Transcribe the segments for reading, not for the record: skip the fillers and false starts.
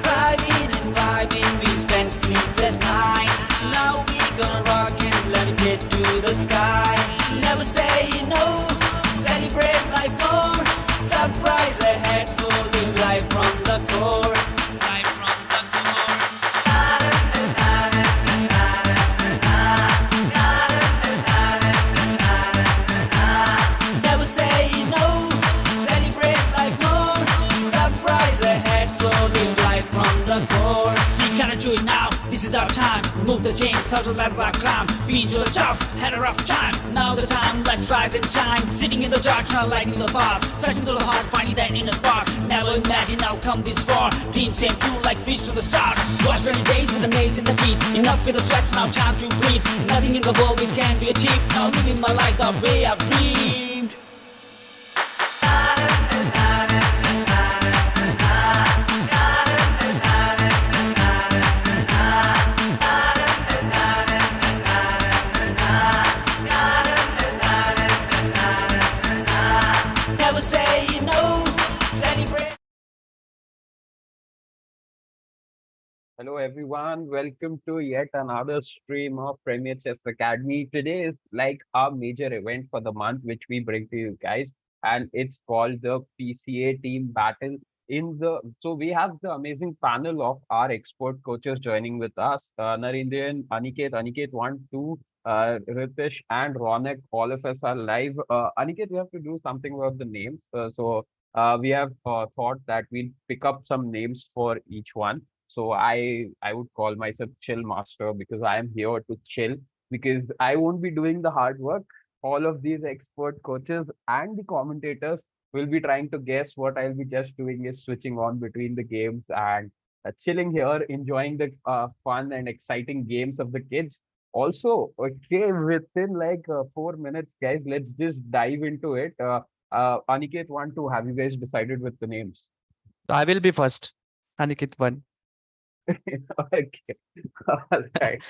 Driving and vibing, we spent sleepless nights. Now we gonna rock and let it get to the sky. Never say no, celebrate life more. Surprise ahead, so live life from the core. Life from the core. Never say no, celebrate life more. Surprise ahead, so live life from the core. We gotta do it now, this is our time. Remove the chains, thousand ladders I climb. Been to the top, had a rough time. Now the time, let's rise and shine. Sitting in the dark, trying lighting the path. Searching through the heart, finding that inner spark. Never imagine I'll come this far. Dreams came true like fish to the stars. Watch rainy days with the nails in the teeth. Enough with the sweats, now time to breathe. Nothing in the world which can be achieved. Now living my life the way I've dreamed. Never say no, celebrate. Hello everyone, welcome to yet another stream of Premier Chess Academy. Today is like our major event for the month which we bring to you guys, and it's called the PCA Team Battle. So we have the amazing panel of our expert coaches joining with us. Narendran, Aniket 1, 2, Ritesh and Ronak, all of us are live. Aniket, we have to do something about the names. We have thought that we'll pick up some names for each one. So I would call myself Chill Master because I am here to chill, because I won't be doing the hard work. All of these expert coaches and the commentators will be trying to guess. What I'll be just doing is switching on between the games and chilling here, enjoying the fun and exciting games of the kids. Also, okay, within like 4 minutes, guys, let's just dive into it. Aniket, 1, 2, have you guys decided with the names? I will be first. Aniket 1. Okay. All right.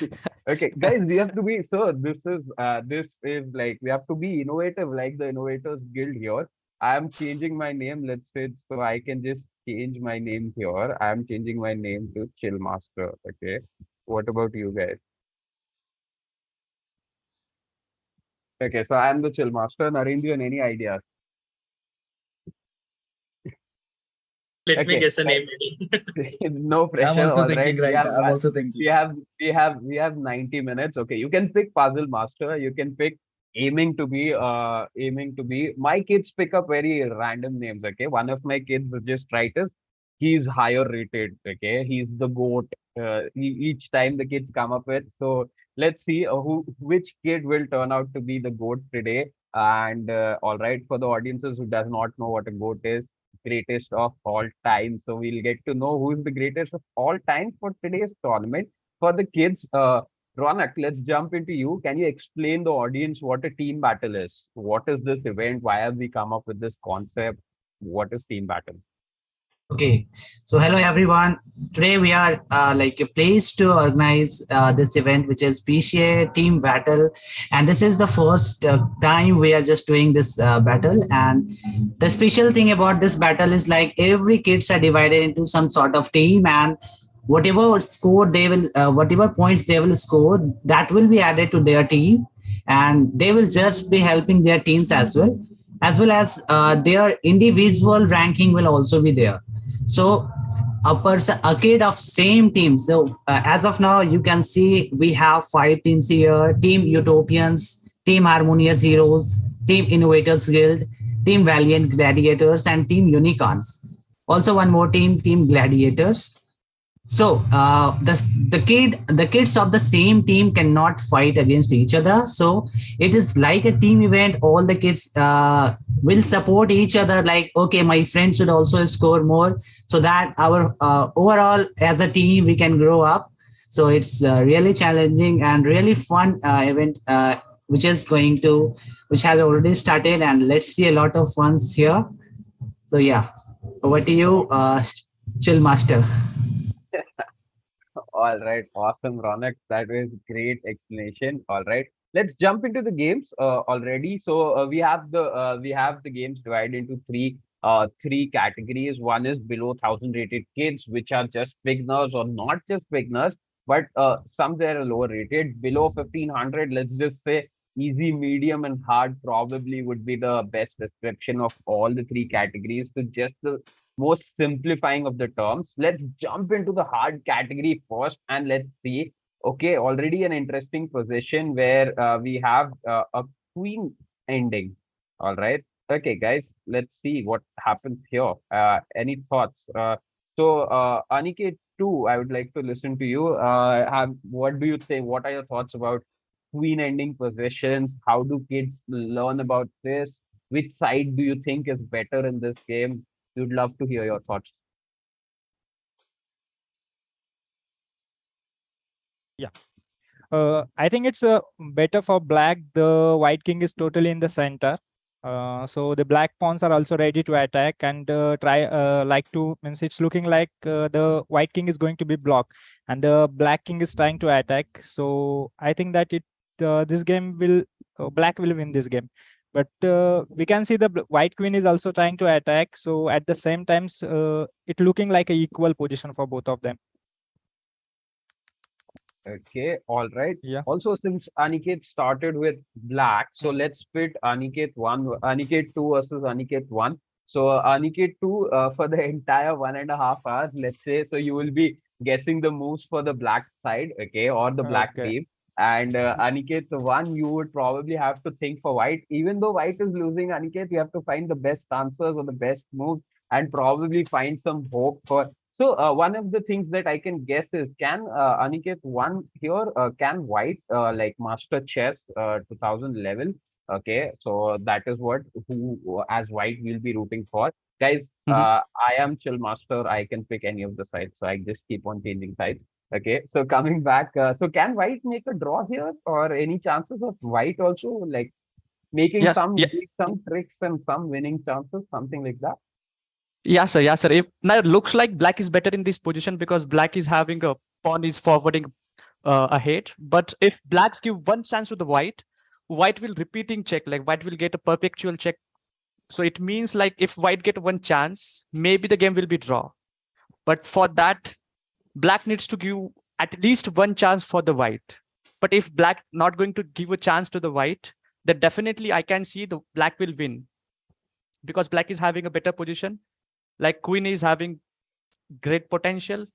Okay, guys, we have to be this is like we have to be innovative, like the Innovators Guild here. I am changing my name, let's say, so I can just change my name here. I am changing my name to Chill Master. Okay. What about you guys? Okay, so I am the Chill Master. Narendran, any ideas? Let me Okay. guess a name. No I'm pressure. also All thinking right. right now. I'm also thinking. We have 90 minutes. Okay, you can pick Puzzle Master. You can pick aiming to be. My kids pick up very random names. Okay, one of my kids just writers. He's higher rated. Okay, he's the goat. Each time the kids come up with. So let's see which kid will turn out to be the goat today. And all right, for the audiences who does not know what a goat is, greatest of all time. So we'll get to know who's the greatest of all time for today's tournament. For the kids, Ronak, let's jump into you. Can you explain the audience what a team battle is? What is this event? Why have we come up with this concept? What is team battle? Okay, so hello everyone. Today we are like a place to organize this event, which is PCA Team Battle, and this is the first time we are just doing this battle. And the special thing about this battle is like every kids are divided into some sort of team, and whatever score they will, whatever points they will score, that will be added to their team, and they will just be helping their teams as well as their individual ranking will also be there. So a kid of same team. So as of now, you can see we have 5 teams here: Team Utopians, Team Harmonious Heroes, Team Innovators Guild, Team Valiant Gladiators, and Team Unicorns. Also one more team, Team Gladiators. So the kids of the same team cannot fight against each other. So it is like a team event. All the kids will support each other. Like, okay, my friend should also score more, so that our overall as a team we can grow up. So it's really challenging and really fun event, which has already started, and let's see a lot of funs here. So yeah, over to you, Chill Master. All right, awesome, Ronak. That was great explanation. All right. let's jump into the games already. So we have the games divided into three categories. One is below 1,000 rated kids, which are just beginners or not just beginners, but some they are lower rated. Below 1,500, let's just say easy, medium, and hard probably would be the best description of all the three categories. So just the most simplifying of the terms. Let's jump into the hard category first, and let's see. Okay, already an interesting position where we have a queen ending. All right. Okay, guys, let's see what happens here. Any thoughts? Aniket, too, I would like to listen to you. What do you think? What are your thoughts about queen ending positions? How do kids learn about this? Which side do you think is better in this game? We'd love to hear your thoughts. Yeah. I think it's better for black. The white king is totally in the center. So the black pawns are also ready to attack and means it's looking like the white king is going to be blocked and the black king is trying to attack. So I think that this game will black will win this game. But we can see the white queen is also trying to attack. So at the same time, it looking like a equal position for both of them. Okay, all right. Yeah. Also, since Aniket started with black, so let's pit Aniket 2 versus Aniket 1. So Aniket 2 for the entire 1.5 hours, let's say, so you will be guessing the moves for the black side, okay, or the black Okay. team. And Aniket 1, you would probably have to think for white. Even though white is losing, Aniket, you have to find the best answers or the best moves and probably find some hope for. So one of the things that I can guess is, can Aniket one here, can white like master chess 2000 level? Okay, so that is what who as white we'll be rooting for. Guys, I am chill master. I can pick any of the sides, so I just keep on changing sides. Okay, so coming back, so can white make a draw here, or any chances of white also like making Yes, yeah, some tricks and some winning chances, something like that? yeah, sir. Yeah, sir. Now it looks like black is better in this position because black is having a pawn is forwarding ahead. But if blacks give one chance to the white, white will repeating check. Like white will get a perpetual check. So it means like if white get one chance, maybe the game will be draw. But for that, black needs to give at least one chance for the white. But if black not going to give a chance to the white, then definitely I can see the black will win because black is having a better position. Like queen is having great potential.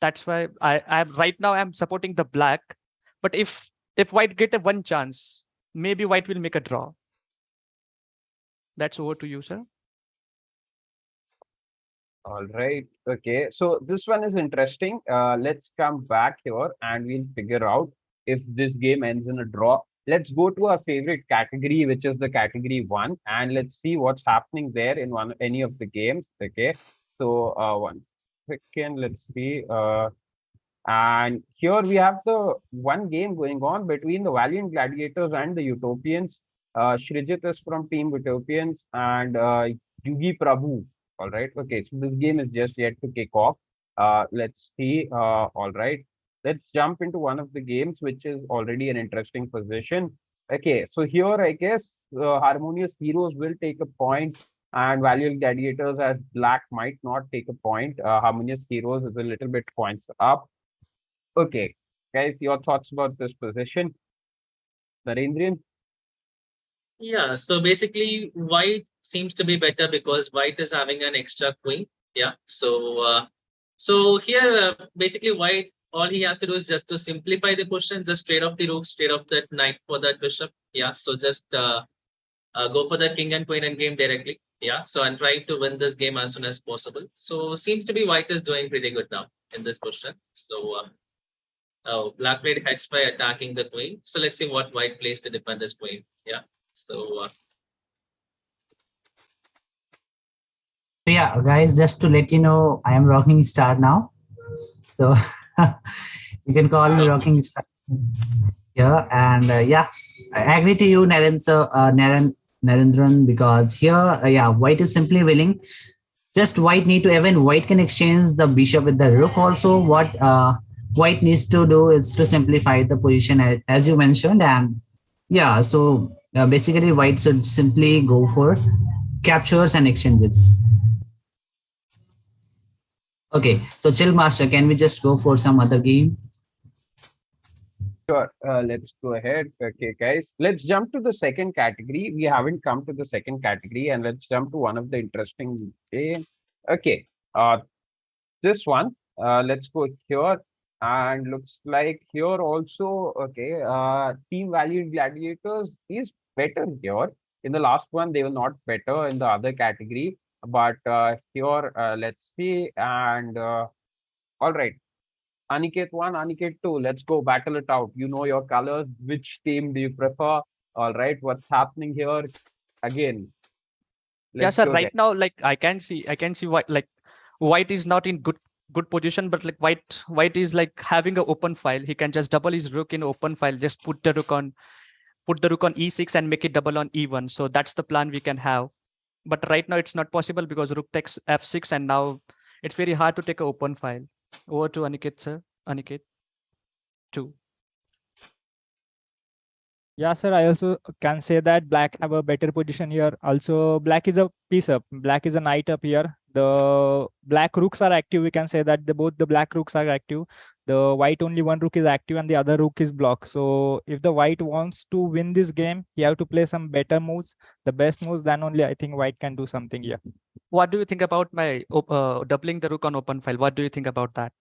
That's why I'm right now I'm supporting the black. But if white get a one chance, maybe white will make a draw. That's over to you, sir. All right. Okay. So this one is interesting. Let's come back here and we'll figure out if this game ends in a draw. Let's go to our favorite category, which is the category 1, and let's see what's happening there in any of the games. Okay. So 1 second. Let's see. And here we have the one game going on between the Valiant Gladiators and the Utopians. Shrijit is from Team Utopians and Yugi Prabhu. All right. Okay. So this game is just yet to kick off. Let's see. All right. Let's jump into one of the games, which is already an interesting position. Okay. So here, I guess Harmonious Heroes will take a point, and Valiant Gladiators as black might not take a point. Harmonious Heroes is a little bit points up. Okay. Guys, your thoughts about this position? Narendran? Yeah, so basically white seems to be better because white is having an extra queen. Yeah, so here basically white, all he has to do is just to simplify the position, just straight off the rook, straight off that knight for that bishop. Yeah, so just go for the king and queen and game directly. Yeah, so I'm trying to win this game as soon as possible. So seems to be white is doing pretty good now in this position. So black played hex by attacking the queen. So let's see what white plays to defend this queen. Yeah. So yeah, guys, just to let you know, I am rocking star now. So you can call me rocking star. Yeah, and yeah, I agree to you, Narendran, because here, yeah, white is simply willing. Just white need to, even white can exchange the bishop with the rook also. What white needs to do is to simplify the position as you mentioned, and Yeah, so basically white should simply go for captures and exchanges. Okay, so chill master, can we just go for some other game? Sure. Let's go ahead. Okay, guys. Let's jump to the second category. We haven't come to the second category, and let's jump to one of the interesting game. Okay. This one. Let's go here. And looks like here also. Okay. Team Valiant Gladiators is better here. In the last one, they were not better in the other category. But here, let's see. And all right. Aniket 1, Aniket 2, let's go battle it out. You know your colors. Which team do you prefer? All right, what's happening here? Again, Yeah, let's sir. go Right there. now, like I can see white, like white is not in good position, but like white is like having an open file. He can just double his rook in open file. Just put the rook on e6 and make it double on e1. So that's the plan we can have. But right now it's not possible because rook takes f6, and now it's very hard to take an open file. Over to Aniket, sir. Aniket 2. Yeah, sir. I also can say that black have a better position here. Also, black is a piece up. Black is a knight up here. The black rooks are active. We can say that both the black rooks are active. The white only one rook is active and the other rook is blocked. So if the white wants to win this game, he have to play some better moves, the best moves. Then only I think white can do something here. What do you think about my doubling the rook on open file? What do you think about that?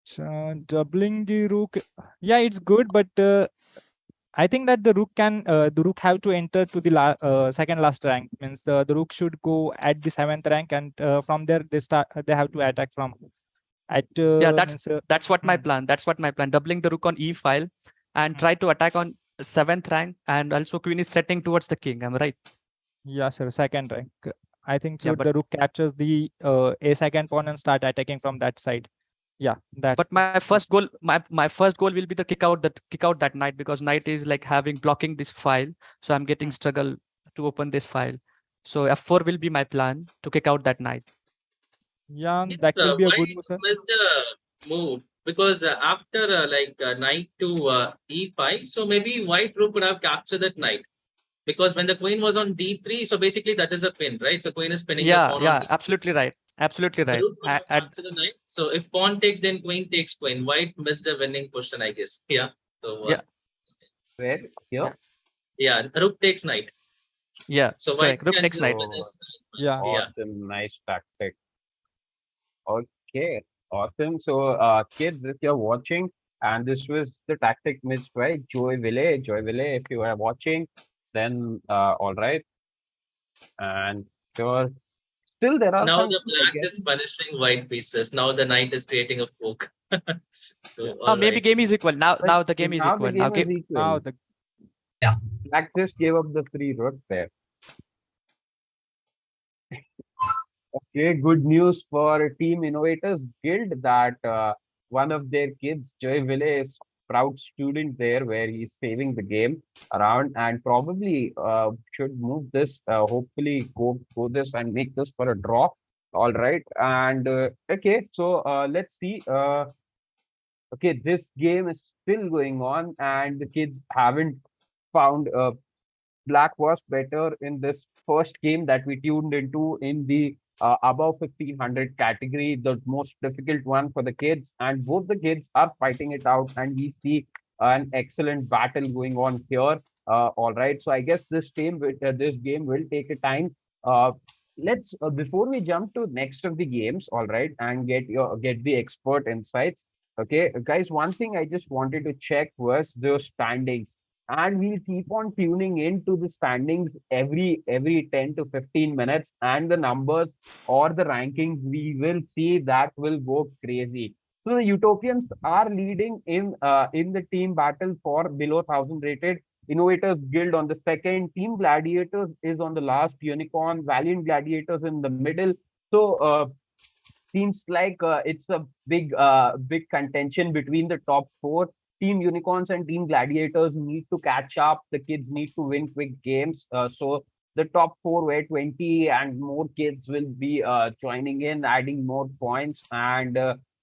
So doubling the rook, yeah, it's good, but I think that the rook have to enter to the second last rank. Means the rook should go at the 7th rank, and from there they have to attack from at Yeah, means that's what my hmm, plan. That's what my plan. Doubling the rook on e file and hmm. try to attack on 7th rank, and also queen is threatening towards the king. Am I right? Yeah, sir, second rank. I think Yeah, so. The rook captures the a second pawn and start attacking from that side. Yeah, that's but my first goal will be to kick out that knight, because knight is like having blocking this file. So I'm getting hmm. struggle to open this file. So f4 will be my plan to kick out that knight. Yeah, Yes, that will be a good white move, sir. missed a move because after knight to e5, so maybe white rook would have captured that knight. Because when the queen was on d3, so basically that is a pin, right? So queen is pinning the Yeah, pawn on yeah, d6. absolutely right. Absolutely The right. rook could have captured the knight. So if pawn takes, then queen takes queen. White missed a winning position, I guess. Yeah. So Yeah, Where? Here? yeah, yeah, rook takes knight. yeah, So white correct. Rook can takes just knight. win Oh, his Yeah. yeah. awesome. Nice tactic. Okay, awesome. So, kids, if you're watching, and this was the tactic missed by Joy Ville, if you are watching, then all right. And sure, still there are Now some the kids black is again. punishing white pieces. Now the knight is creating a fork. Yeah. So Now all maybe right. game is equal. Now But the game is now the equal. Now game is game. equal. Now the Yeah. Black just gave up the free rook there. Okay, good news for Team Innovators Guild that one of their kids, Joy Ville, is proud student there where he's saving the game around and probably should move this, hopefully go this and make this for a draw. All right. And okay, so let's see. Okay, this game is still going on and the kids haven't found Black was better in this first game that we tuned into in the above 1500 category, the most difficult one for the kids. And both the kids are fighting it out, and we see an excellent battle going on here. All right, so I guess this game will take a time. Uh, let's before we jump to next of the games, all right, and get the expert insights. Okay, guys, one thing I just wanted to check was the standings, and we'll keep on tuning into the standings every 10 to 15 minutes, and the numbers or the rankings we will see that will go crazy. So the Utopians are leading in the team battle for below 1000 rated. Innovators Guild on the second, Team Gladiators is on the last, Unicorn, Valiant Gladiators in the middle. So seems like it's a big contention between the top four. Team Unicorns and Team Gladiators need to catch up. The kids need to win quick games. So the top four where 20 and more kids will be joining in, adding more points. And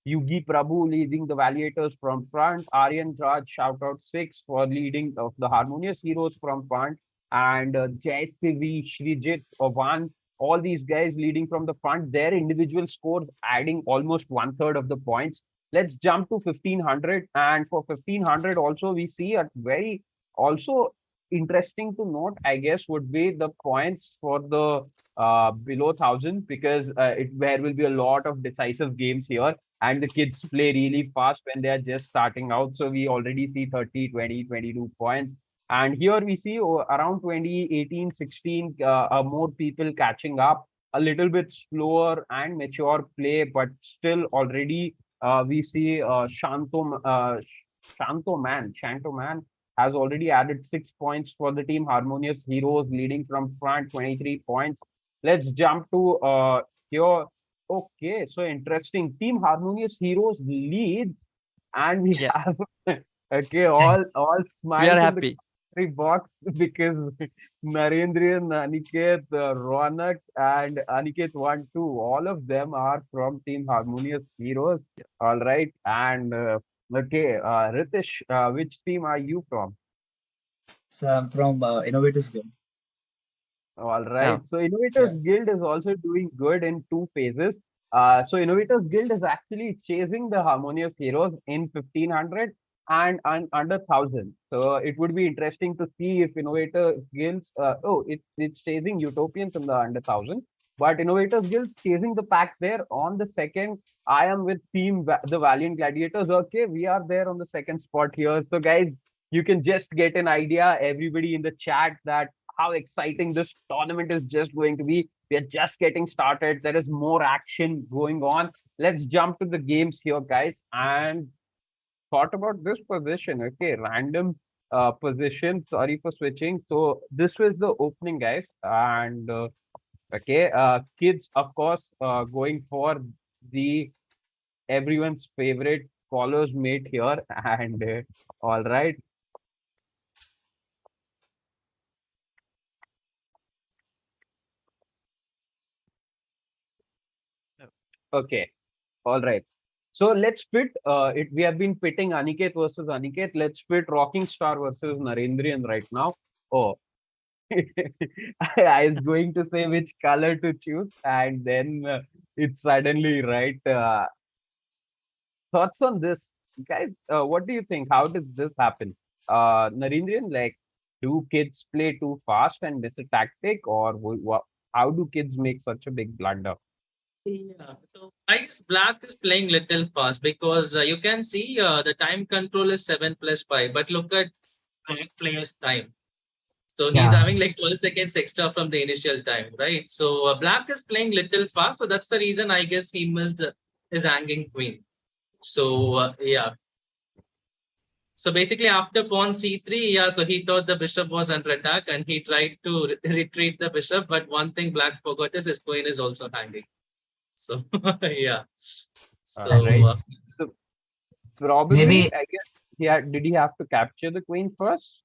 Yugi Prabhu leading the Valiators from front. Aryan Raj shout out 6 for leading of the Harmonious Heroes from front. And Jai Sivi, Shrijit, 1. All these guys leading from the front. Their individual scores adding almost 1/3 of the points. Let's jump to 1500. And for 1500 also we see a very also interesting to note, I guess, would be the points for the below 1,000 because there will be a lot of decisive games here and the kids play really fast when they are just starting out. So we already see 30, 20, 22 points. And here we see around 2018, 16, more people catching up, a little bit slower and mature play, but still already we see Shanto Man has already added 6 points for the team. Harmonious Heroes leading from front, 23 points. Let's jump to here. Okay, so interesting. Team Harmonious Heroes leads, and we Yeah. have okay, all We smiles are in the happy. commentary box because Narendran, Aniket, Ronak, and Aniket 1, 2, all of them are from Team Harmonious Heroes. All right, and okay, Ritesh, which team are you from? So I'm from Innovators Guild. All Yeah. right. So Innovators Yeah. Guild is also doing good in 2 phases. So Innovators Guild is actually chasing the Harmonious Heroes in 1500 and under 1,000. So it would be interesting to see if Innovators Guilds, it's chasing Utopians in the under 1,000. But Innovators Guild chasing the pack there on the second. I am with the Valiant Gladiators. Okay, we are there on the second spot here. So guys, you can just get an idea, everybody in the chat, that how exciting this tournament is just going to be. We are just getting started. There is more action going on. Let's jump to the games here, guys. And thought about this position. Okay, random position. Sorry for switching. So this was the opening, guys. And okay, kids, of course, going for the everyone's favorite scholars mate here. And all right. Okay. All right. So let's pit it. We have been pitting Aniket versus Aniket. Let's pit Rocking Star versus Narendrian right now. Oh, I was going to say which color to choose, and then it's suddenly right. Thoughts on this, guys? What do you think? How does this happen? Narendrian, like, do kids play too fast and miss a tactic, or how do kids make such a big blunder? Yeah, so I guess black is playing little fast because you can see the time control is 7+5, but look at black player's time. So he's Yeah. having like 12 seconds extra from the initial time, right? So black is playing little fast, so that's the reason I guess he missed his hanging queen. So yeah. So basically after pawn c3, yeah, so he thought the bishop was under attack and he tried to retreat the bishop, but one thing black forgot is his queen is also hanging. So yeah. So Right. So probably, Maybe I guess, yeah. Did he have to capture the queen first,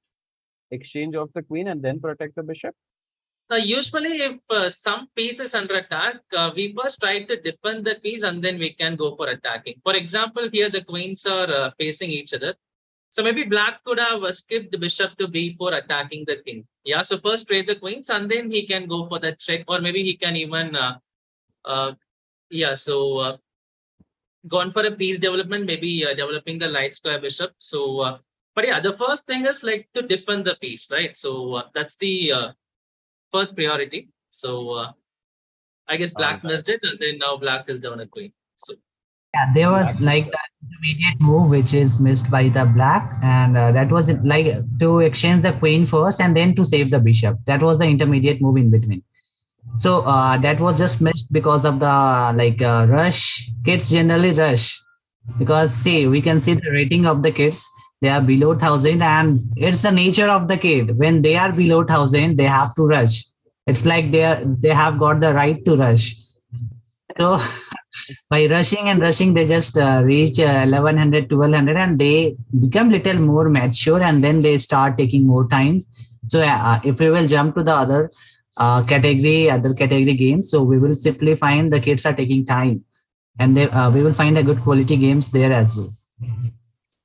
exchange of the queen, and then protect the bishop? usually if some piece is under attack, we first try to defend the piece and then we can go for attacking. For example, here the queens are facing each other. So maybe black could have skipped the bishop to b4 attacking the king. Yeah, so first trade the queens and then he can go for the check, or maybe he can even gone for a piece development, maybe developing the light square bishop. So but yeah, the first thing is like to defend the piece, right? So that's the first priority. So I guess black missed it, and then now black is down a queen. So yeah, there was like the intermediate move which is missed by the black, and that was like to exchange the queen first and then to save the bishop. That was the intermediate move in between. So that was just missed because of the rush. Kids generally rush because see, we can see the rating of the kids. They are below 1,000, and it's the nature of the kid. When they are below 1,000, they have to rush. It's like they have got the right to rush. So by rushing and rushing, they just reach 1,100, 1,200, and they become little more mature, and then they start taking more time. So if we will jump to the other category games, so we will simply find the kids are taking time. and we will find a good quality games there as well.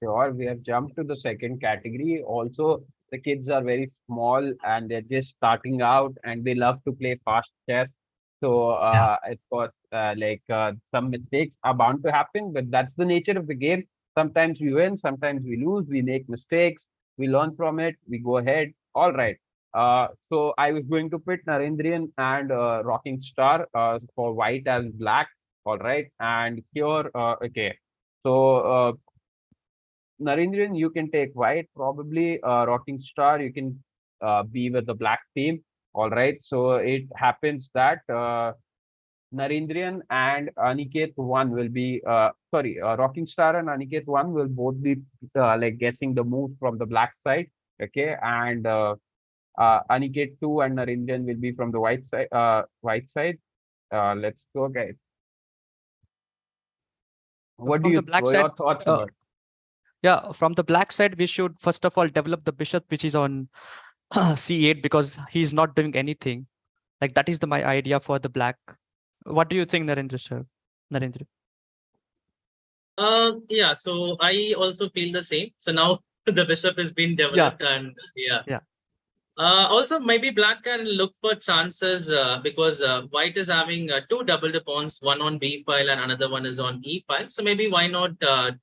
Sure, we have jumped to the second category. Also, the kids are very small and they're just starting out and they love to play fast chess. So, Yeah. of course, some mistakes are bound to happen, but that's the nature of the game. Sometimes we win, sometimes we lose, we make mistakes, we learn from it, we go ahead. All right. So I was going to put Narendrian and Rocking Star for white as black. All right. And here, okay. So, Narendran, you can take white, probably Rocking Star, you can be with the black team. All right. So it happens that Narendran and Aniket 1 will be, Rocking Star and Aniket 1 will both be like guessing the move from the black side. Okay. And Aniket 2 and Narendran will be from the white side. Let's go, guys. What do From you, the black what are side, your thoughts uh, about? yeah, from the black side, we should first of all develop the bishop, which is on c8, because he's not doing anything. Like that is my idea for the black. What do you think, Narendra sir? Narendra. Yeah, so I also feel the same. So now the bishop has been developed, and yeah. Yeah. Also, maybe black can look for chances because white is having two double pawns, one on b file and another one is on e file. So maybe why not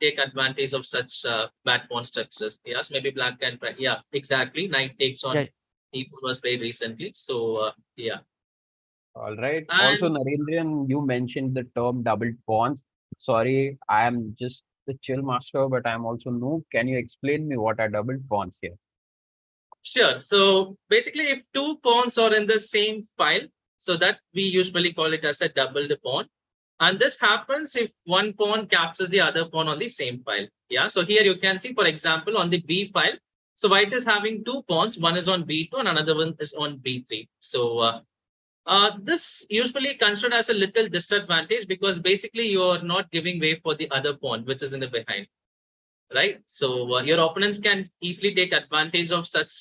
take advantage of such bad pawn structures? Yes, maybe black can. Yeah, exactly. Knight takes on Yeah. e4 was played recently. So yeah. All right. Also, And Narendran, you mentioned the term doubled pawns. Sorry, I am just the chill master, but I'm also noob. Can you explain me what are doubled pawns here? sure. So basically, if two pawns are in the same file, so that we usually call it as a doubled pawn. And this happens if one pawn captures the other pawn on the same file. Yeah. So here you can see, for example, on the B file. So white is having two pawns. One is on B2 and another one is on B3. So this usually considered as a little disadvantage because basically you're not giving way for the other pawn, which is in the behind. Right. So your opponents can easily take advantage of such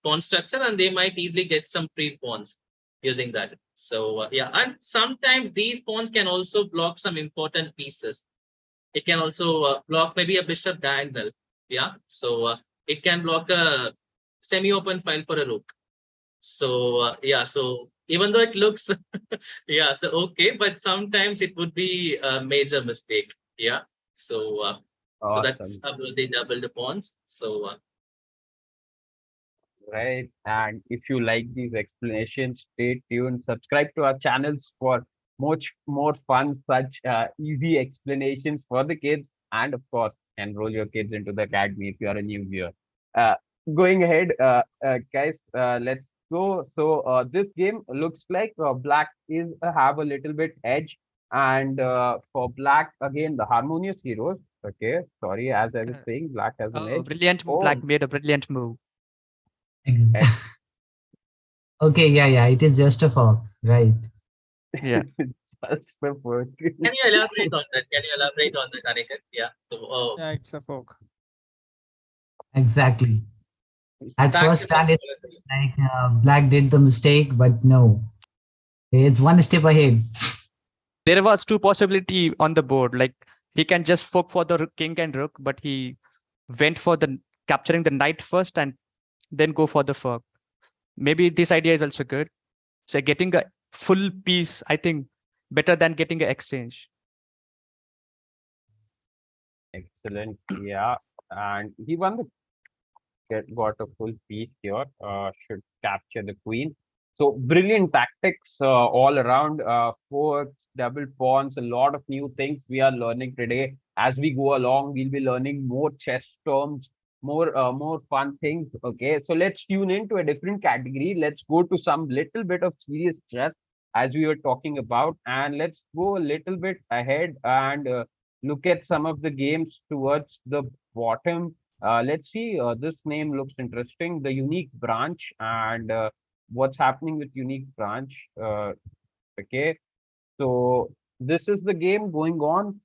pawn structure and they might easily get some free pawns using that. So yeah, and sometimes these pawns can also block some important pieces. It can also block maybe a bishop diagonal. Yeah. So it can block a semi-open file for a rook. So yeah, so even though it looks yeah, so okay, but sometimes it would be a major mistake. Yeah. So that's Awesome. about the double pawns. So Right. And if you like these explanations, stay tuned. Subscribe to our channels for much more fun, such easy explanations for the kids. And of course, enroll your kids into the academy if you are a new viewer. Uh, Going ahead, guys, let's go. So this game looks like black is have a little bit edge. And for black, again, the harmonious heroes. Okay, sorry, as I was saying, black has an edge. Black Oh, made a brilliant move. Exactly. Okay, yeah, it is just a fork, right? Yeah. Just the fork. can you elaborate on that? Can you elaborate on that, Aniket? Yeah. So Yeah, it's a fork. Exactly. At thank first you for stand, the it's like black did the mistake, but no, it's one step ahead. There was two possibility on the board. Like he can just fork for the king and rook, but he went for the capturing the knight first and then go for the fork. Maybe this idea is also good. So getting a full piece, I think, better than getting an exchange. Excellent. Yeah. And he won the got a full piece here. Should capture the queen. So brilliant tactics all around. Forks, double pawns, a lot of new things we are learning today. As we go along, we'll be learning more chess terms, more fun things. Okay, so let's tune into a different category. Let's go to some little bit of serious chess as we were talking about, and let's go a little bit ahead and look at some of the games towards the bottom. Let's see. This name looks interesting. The unique branch and what's happening with unique branch. Okay, so this is the game going on.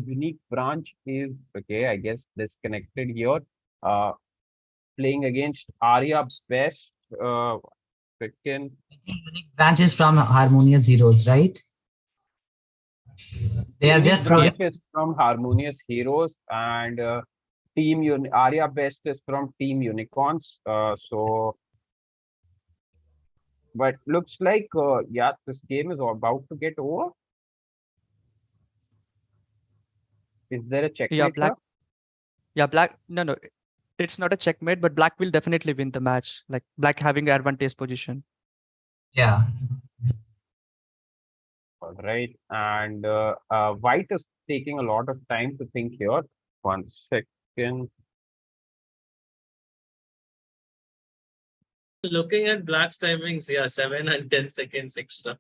Unique branch is okay. I guess disconnected here. Uh, Playing against Arya Best. Second. Unique branches from Harmonious Heroes, right? They are just from Brief is from Harmonious Heroes, and Arya Best is from Team Unicorns. But looks like yeah, this game is about to get over. Is there a Yeah, checkmate black. here? Yeah, black. No, no, it's not a checkmate, but black will definitely win the match. Like black having advantage position. yeah. All right, and White is taking a lot of time to think here. 1 second. Looking at black's timings, yeah, 7 and 10 seconds extra.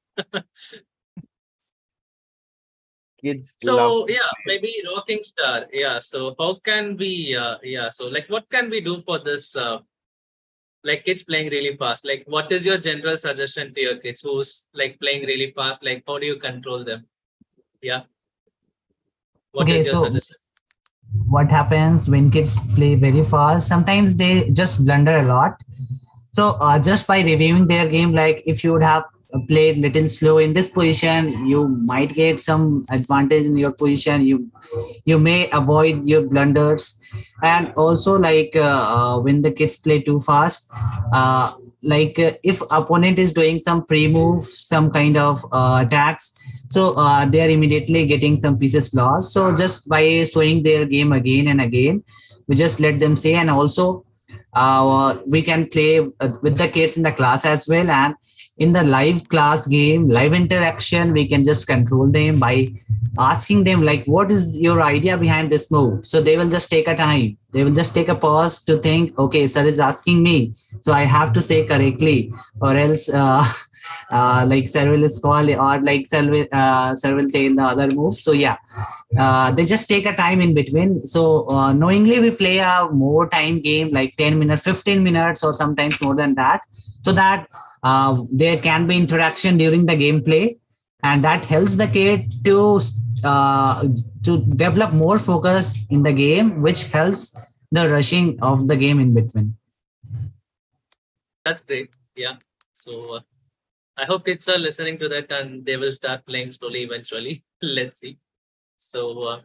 Kids love. So yeah, maybe rocking star. Yeah. So how can we? Yeah. So like, what can we do for this? Like kids playing really fast. Like, what is your general suggestion to your kids who's like playing really fast? Like, how do you control them? Yeah. What Okay, is your so suggestion? what happens when kids play very fast? Sometimes they just blunder a lot. So just by reviewing their game, like if you would have played little slow in this position, you might get some advantage in your position. You may avoid your blunders, and also like when the kids play too fast, if opponent is doing some pre-move, some kind of attacks, so they are immediately getting some pieces lost. So just by showing their game again and again, we just let them say. And also we can play with the kids in the class as well, and in the live class game, live interaction, we can just control them by asking them like, what is your idea behind this move? So they will just take a time, they will just take a pause to think, okay, sir is asking me, so I have to say correctly, or else like sir will call, or like sir will take the other move. So yeah, they just take a time in between. So knowingly we play a more time game, like 10 minutes, 15 minutes, or sometimes more than that, so that there can be interaction during the gameplay, and that helps the kid to develop more focus in the game, which helps the rushing of the game in between. That's great. Yeah. So I hope kids are listening to that and they will start playing slowly eventually. Let's see. So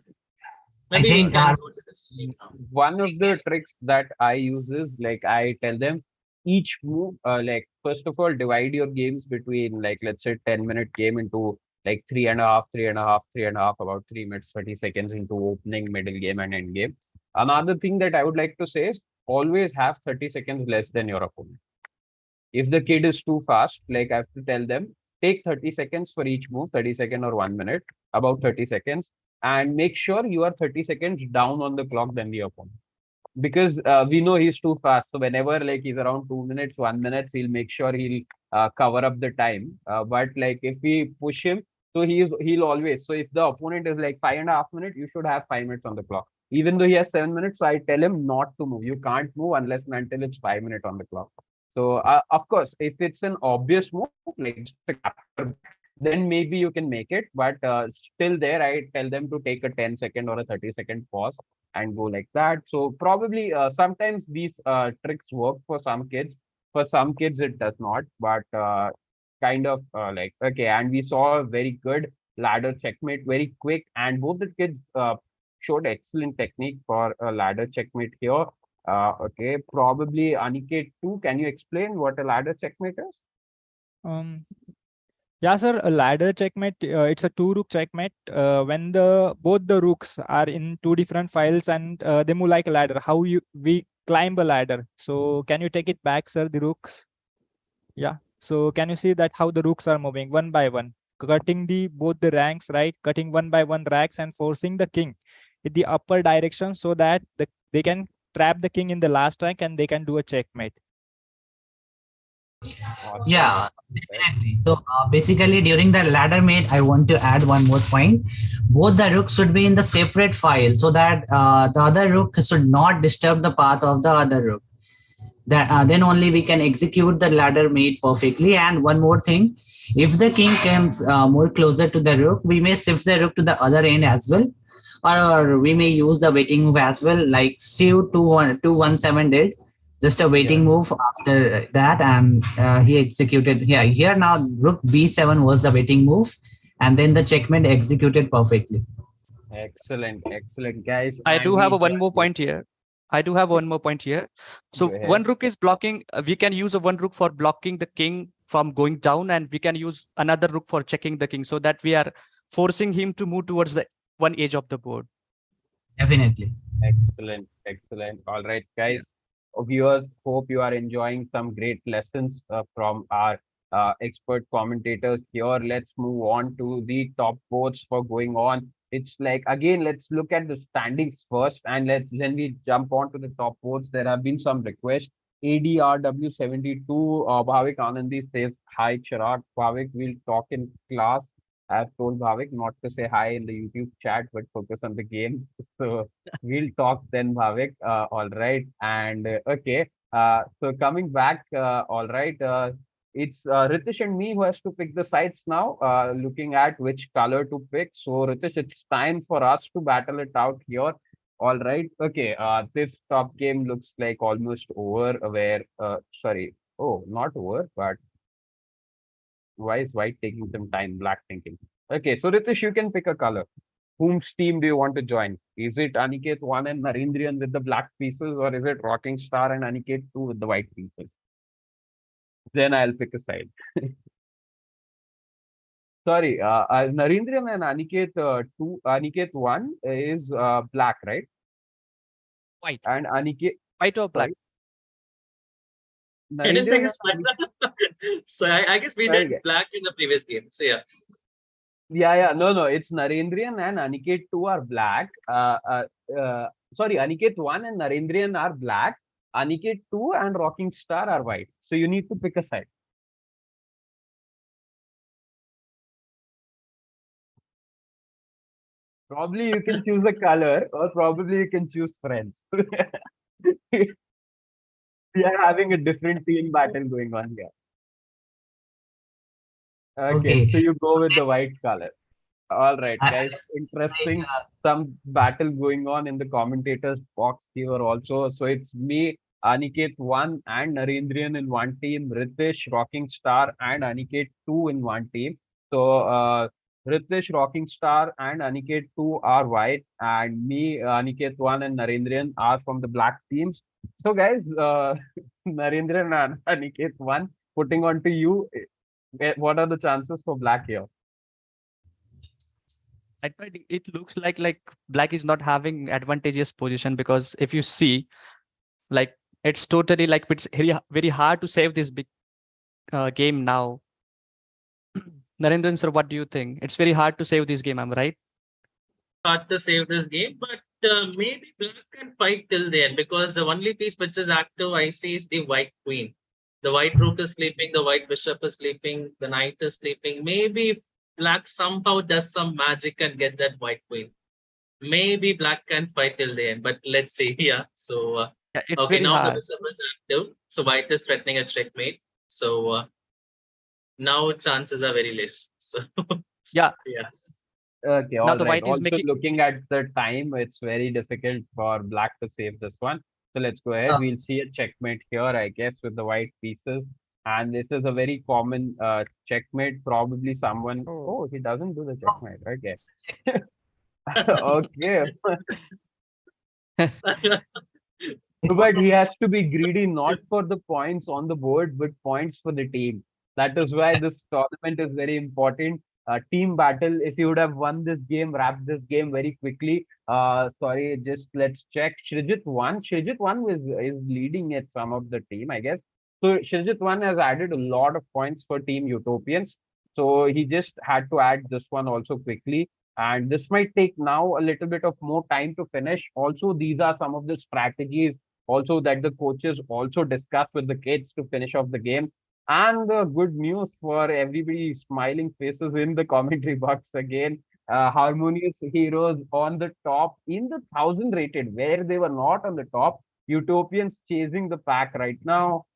maybe we think can our- go to the stream now. One of the tricks that I use is like I tell them each move, like first of all, divide your games between like let's say 10-minute game into like 3.5, 3.5, 3.5, about 3 minutes, 30 seconds into opening, middle game, and end game. Another thing that I would like to say is always have 30 seconds less than your opponent. If the kid is too fast, like I have to tell them, take 30 seconds for each move, 30 seconds or 1 minute, about 30 seconds, and make sure you are 30 seconds down on the clock than the opponent. Because we know he's too fast. So whenever like he's around 2 minutes, 1 minute, we'll make sure he'll cover up the time. But like if we push him, so he'll always. So if the opponent is like 5.5 minutes, you should have 5 minutes on the clock. Even though he has 7 minutes, so I tell him not to move. You can't move unless and until it's 5 minutes on the clock. So of course, if it's an obvious move, like just a capture, then maybe you can make it. But still there, I tell them to take a 10-second or a 30-second pause and go like that. So probably sometimes these tricks work for some kids. For some kids, it does not. But kind of like, okay. And we saw a very good ladder checkmate, very quick. And both the kids showed excellent technique for a ladder checkmate here. Okay, probably Aniket too. Can you explain what a ladder checkmate is? Um, yeah, sir. A ladder checkmate. It's a two rook checkmate. When both the rooks are in two different files and they move like a ladder. How we climb a ladder. So can you take it back, sir? The rooks. Yeah. So can you see that how the rooks are moving one by one, cutting both the ranks, right? Cutting one by one ranks and forcing the king in the upper direction so that they can trap the king in the last rank and they can do a checkmate. Awesome. Yeah, definitely. So basically during the ladder mate, I want to add one more point. Both the rooks should be in the separate file so that the other rook should not disturb the path of the other rook. That then only we can execute the ladder mate perfectly. And one more thing, if the king comes more closer to the rook, we may shift the rook to the other end as well, or we may use the waiting move as well, like Cu217 did. Just a waiting move after that, and he executed here. Here now, rook b7 was the waiting move, and then the checkmate executed perfectly. Excellent, excellent, guys. I And do have we a one more joined point here. I do have one more point here. Go So ahead. one rook is blocking. We can use a one rook for blocking the king from going down, and we can use another rook for checking the king, so that we are forcing him to move towards the one edge of the board. Definitely. Excellent, excellent. All right, guys. Viewers, hope you are enjoying some great lessons from our expert commentators here. Let's move on to the top votes for going on. It's like, again, let's look at the standings first, and then we jump on to the top votes. There have been some requests. ADRW72, Bhavik Anandi says, "Hi, Chirag. Bhavik, we'll talk in class." I've told Bhavik not to say hi in the YouTube chat, but focus on the game. So we'll talk then, Bhavik. All right. And okay. So coming back, all right. It's Ritish and me who has to pick the sides now, looking at which color to pick. So Ritish, it's time for us to battle it out here. All right. Okay. This top game looks like almost over. Where, sorry. Oh, not over, but why is white taking some time? Black thinking. Okay. So Ritish, you can pick a color. Whom's team do you want to join? Is it Aniket 1 and Narendrian with the black pieces, or is it Rocking Star and Aniket 2 with the white pieces? Then I'll pick a side. Sorry, Narendrian and Aniket 2, Aniket 1 is black, right? White. And Aniket, White or black? sorry, Anything Narendrian is and fine. So I guess we Aniket, did black in the previous game. So yeah. yeah, no, it's Narendrian and Aniket 2 are black. Sorry, Aniket 1 and Narendrian are black. Aniket 2 and Rocking Star are white. So you need to pick a side. Probably you can choose a color, or probably you can choose friends. We are having a different team battle going on here. Okay, Okay. so you go with the white color. All right, I, guys. like, Interesting. Some battle going on in the commentators box here also. So it's me, Aniket 1 and Narendrian in one team, Ritesh, Rocking Star, and Aniket 2 in one team. So Ritesh, Rocking Star, and Aniket 2 are white, and me, Aniket 1 and Narendrian are from the black teams. So guys, Narendrian and Aniket 1, putting on to you. What are the chances for black here? It looks like black is not having advantageous position, because if you see, like, it's totally like it's very hard to save this big game now. Narendran sir, what do you think? It's very hard to save this game, am I right? Hard to save this game, but maybe black can fight till the end, because the only piece which is active I see is the white queen. The white rook is sleeping, the white bishop is sleeping, the knight is sleeping. Maybe if black somehow does some magic and get that white queen, maybe black can fight till the end. But let's see. Yeah. So Yeah, it's okay, very now the hard. bishop is active, so white is threatening a checkmate. So now chances are very less. So Yeah. yeah. Okay, Now all the right. white is Also, making. looking at the time, it's very difficult for black to save this one. So let's go ahead. We'll see a checkmate here, I guess, with the white pieces. And this is a very common checkmate. Probably someone. Oh, he doesn't do the checkmate. Okay. Okay. But he has to be greedy not for the points on the board, but points for the team. That is why this tournament is very important. Team battle. If you would have won this game, wrap this game very quickly. Sorry, just let's check. Shrijit won. Shrijit won is leading at some of the team, I guess. So Shrijit one has added a lot of points for Team Utopians. So he just had to add this one also quickly. And this might take now a little bit of more time to finish. Also, these are some of the strategies also that the coaches also discuss with the kids to finish off the game. And the good news for everybody, smiling faces in the commentary box again. Harmonious heroes on the top in the 1,000 rated, where they were not on the top. Utopians chasing the pack right now.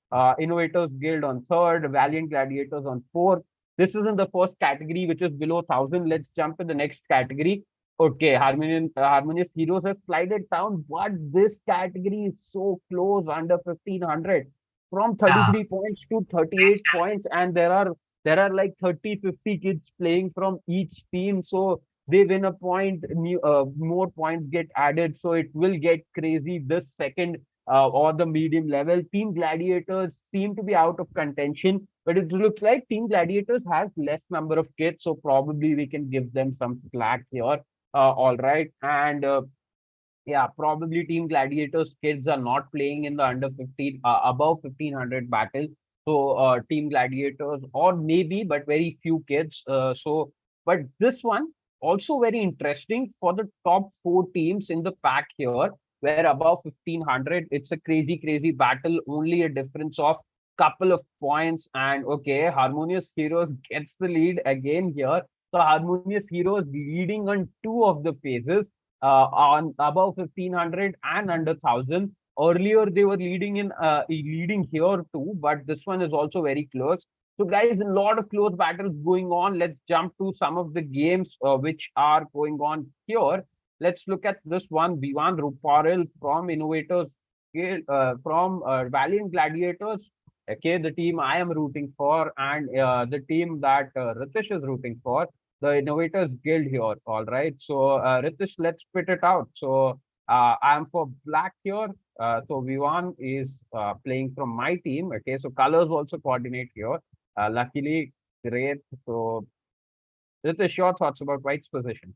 Innovators Guild on third, Valiant Gladiators on fourth. This is in the first category, which is below 1,000. Let's jump to the next category. Okay, Harmonious Heroes have slided down, but this category is so close, under 1,500, from yeah. 33 points to 38 points, and there are there are like 30, 50 kids playing from each team. So they win a point, more points get added. So it will get crazy this second or the medium level. Team Gladiators seem to be out of contention, but it looks like Team Gladiators has less number of kids. So probably we can give them some slack here. All right. And yeah, probably Team Gladiators kids are not playing in the under 15, above 1500 battle. So Team Gladiators, or maybe, but very few kids. But this one also very interesting for the top four teams in the pack here, where above 1500, it's a crazy, crazy battle, only a difference of couple of points. And okay, Harmonious Heroes gets the lead again here. So Harmonious Heroes leading on two of the phases, on above 1500 and under 1000. Earlier they were leading here too, but this one is also very close. So guys, a lot of close battles going on. Let's jump to some of the games which are going on here. Let's look at this one. Vivan Ruparil from Innovators, from Valiant Gladiators. Okay, the team I am rooting for, and the team that Ritesh is rooting for, the Innovators Guild here. All right. So, Ritesh, let's spit it out. So, I'm for black here. So, Vivan is playing from my team. Okay. So, colors also coordinate here. Luckily, great. So, Ritesh, your thoughts about white's position?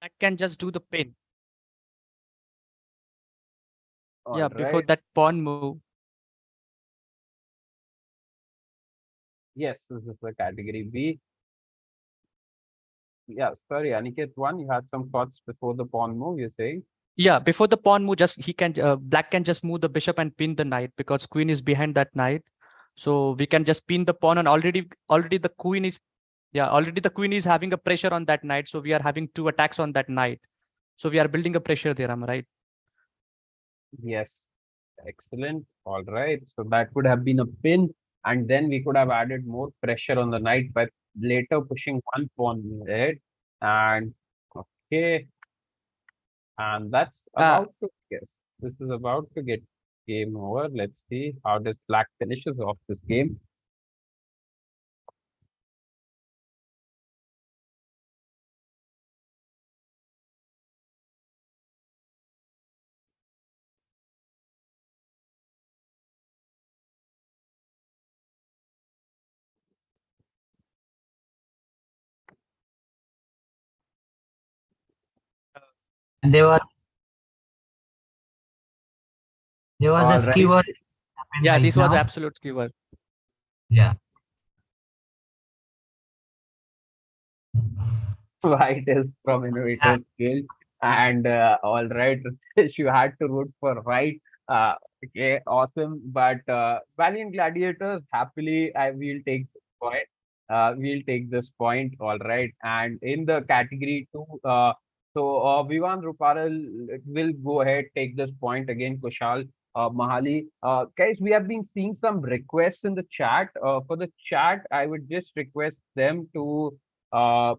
Black can just do the pin. All Yeah, before right. that pawn move. Yes, this is the category B. Yeah, sorry, Aniket, one, you had some thoughts before the pawn move, you're saying? Yeah, before the pawn move, just he can black can just move the bishop and pin the knight because queen is behind that knight. So we can just pin the pawn, and already the queen is, yeah, already the queen is having a pressure on that knight. So we are having two attacks on that knight. So we are building a pressure there, am I right? Yes, excellent. All right. So that would have been a pin, and then we could have added more pressure on the knight by later pushing one pawn ahead. And okay, and that's Uh, about to guess. This is about to get game over. Let's see how does black finishes off this game. And there was a All right. skewer happened yeah, right this was now. absolute skewer. Yeah. White is from Innovators Guild. And all right, Ritesh, you had to root for right. Okay, awesome. But Valiant Gladiators, happily, I will take this point. We'll take this point. All right. And in the category two, Vivan Ruparal will go ahead, take this point again, Kushal. Mahali. Guys, we have been seeing some requests in the chat. For the chat, I would just request them to uh,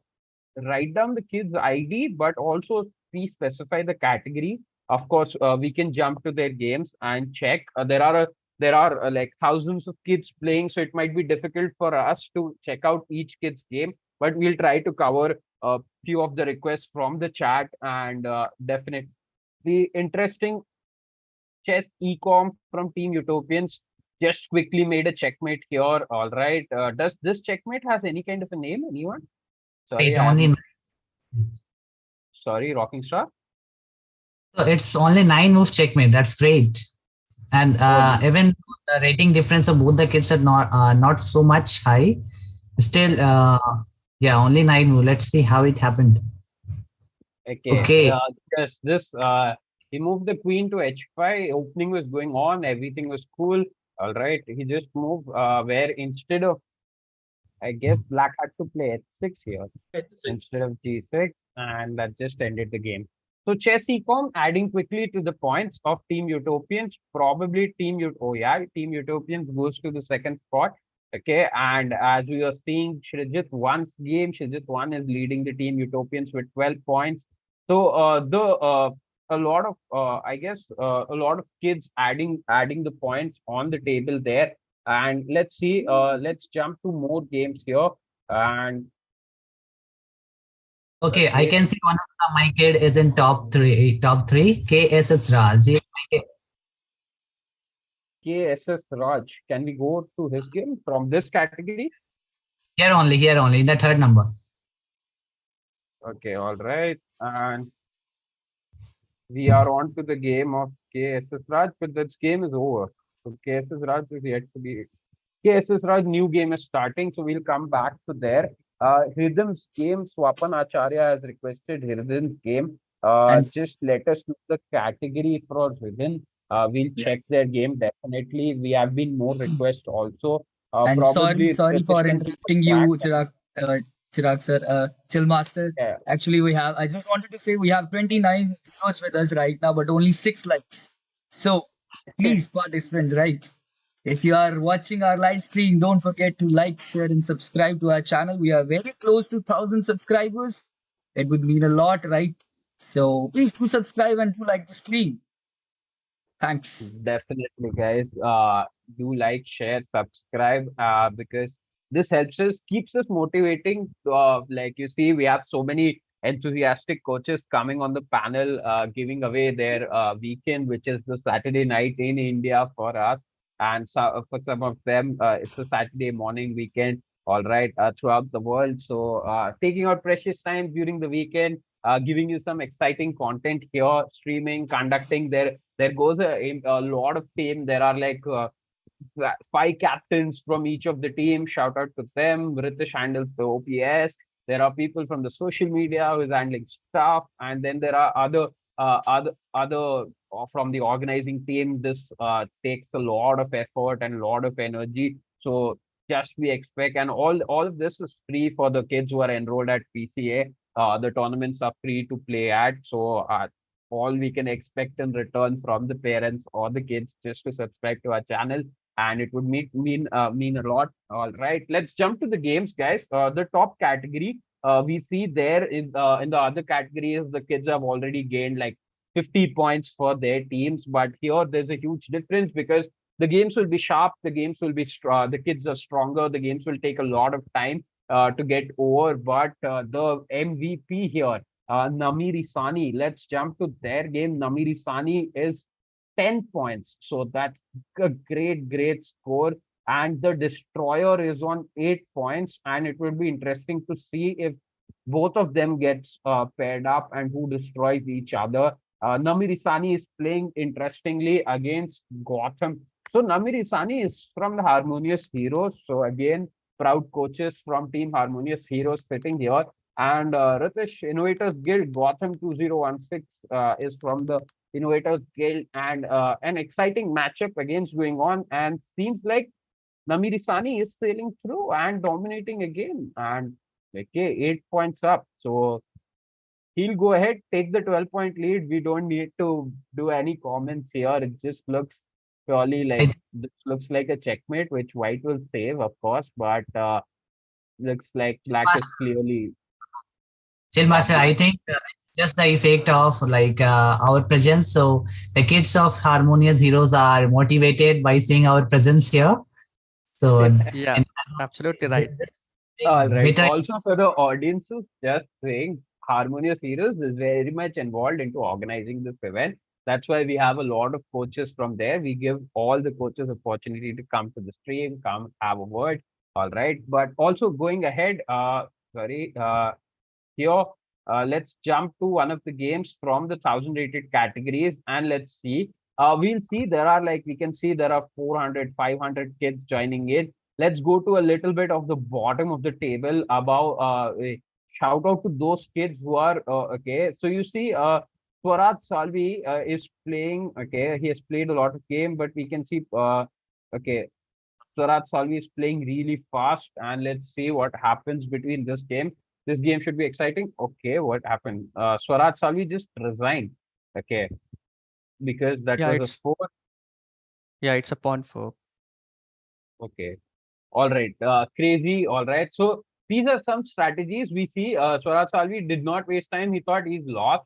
write down the kid's ID, but also please specify the category. Of course, we can jump to their games and check. There are like thousands of kids playing, so it might be difficult for us to check out each kid's game. But we'll try to cover a few of the requests from the chat, and definitely the interesting chess ecom from Team Utopians just quickly made a checkmate here. All right, does this checkmate has any kind of a name? Anyone? Sorry, It I only am sorry, Rocking Star. it's only 9 moves checkmate. That's great. And Oh, even the rating difference of both the kids are not so much high. Still, yeah, only 9 moves. Let's see how it happened. okay. Okay. Yes, this He moved the queen to h5. Opening was going on. Everything was cool. All right. He just moved where instead of, I guess, black had to play h6 here instead of g6, and that just ended the game. So chess ecom adding quickly to the points of Team Utopians. Probably oh yeah, Team Utopians goes to the second spot. Okay, and as we are seeing, Shrijit one's game, Shrijit one is leading the Team Utopians with 12 points. So the a lot of I guess a lot of kids adding the points on the table there. And let's see, let's jump to more games here. And Okay, I okay, can see one of my kid is in top three. Top three. KSS Raj. KSS Raj, can we go to his game from this category? Here only, in the third number. Okay, all right. And we are on to the game of KSS Raj, but this game is over. So KSS Raj is yet to be. KSS Raj new game is starting, so we'll come back to there. Hridham's game, Swapan Acharya has requested Hridham's game. And Just let us know the category for Hridham. We'll check their game definitely. We have been more requests also. and Probably sorry requests for can keep a interrupting track. you, Chirag sir, Chill Master. Yeah. Actually, I just wanted to say we have 29 viewers with us right now, but only 6 likes. So please, participants, right? If you are watching our live stream, don't forget to like, share, and subscribe to our channel. We are very close to 1,000 subscribers. It would mean a lot, right? So please do subscribe and do like the stream. Thanks. Definitely, guys. Do like, share, subscribe, because this helps us, keeps us motivating. Like you see, we have so many enthusiastic coaches coming on the panel, giving away their weekend, which is the Saturday night in India for us. And so, for some of them, it's a Saturday morning weekend, all right, throughout the world. So, taking out precious time during the weekend, giving you some exciting content here, streaming, conducting there goes a lot of team. There are like 5 captains from each of the team. Shout out to them. Ritesh handles the OPS. There are people from the social media who is handling stuff, and then there are other from the organizing team. This takes a lot of effort and a lot of energy. So just we expect, and all of this is free for the kids who are enrolled at PCA. The tournaments are free to play at. So all we can expect in return from the parents or the kids just to subscribe to our channel, and it would mean a lot. All right, let's jump to the games, guys. The top category we see there is in the other categories, the kids have already gained like 50 points for their teams, but here there's a huge difference because the games will be sharp, the games will be strong, the kids are stronger, the games will take a lot of time to get over, but the MVP here, Namiri Sani. Let's jump to their game. Namiri Sani is 10 points. So that's a great score. And the destroyer is on 8 points. And it will be interesting to see if both of them gets paired up and who destroys each other. Namirisani is playing interestingly against Gotham. So Namirisani is from the Harmonious Heroes. So again, proud coaches from Team Harmonious Heroes sitting here. And Ritesh, Innovators Guild Gotham 2016 is from the Innovators Guild, and an exciting matchup against going on. And seems like Namirisani is sailing through and dominating again. And okay, 8 points up. So he'll go ahead, take the 12-point lead. We don't need to do any comments here. It just looks purely like this looks like a checkmate, which white will save, of course, but looks like black is clearly. Chill Master, I think just the effect of like our presence. So the kids of Harmonious Heroes are motivated by seeing our presence here. So Yeah, absolutely right. All right. Better- Also, for the audience who's just saying, Harmonious Heroes is very much involved into organizing this event. That's why we have a lot of coaches from there. We give all the coaches opportunity to come to the stream, come have a word. All right. But also going ahead, here, let's jump to one of the games from the 1,000 rated categories, and let's see. We'll see there are like, we can see there are 400, 500 kids joining in. Let's go to a little bit of the bottom of the table above. Shout out to those kids who are okay. So you see, Swaraj Salvi is playing. Okay, he has played a lot of game, but we can see. Okay, Swaraj Salvi is playing really fast, and let's see what happens between this game. This game should be exciting. Okay, what happened? Swaraj Salvi just resigned. Okay, because that Yeah, was a it's four. a pawn for. Okay. All right. Crazy. All right. So these are some strategies we see. Swaraj Salvi did not waste time. He thought he's lost.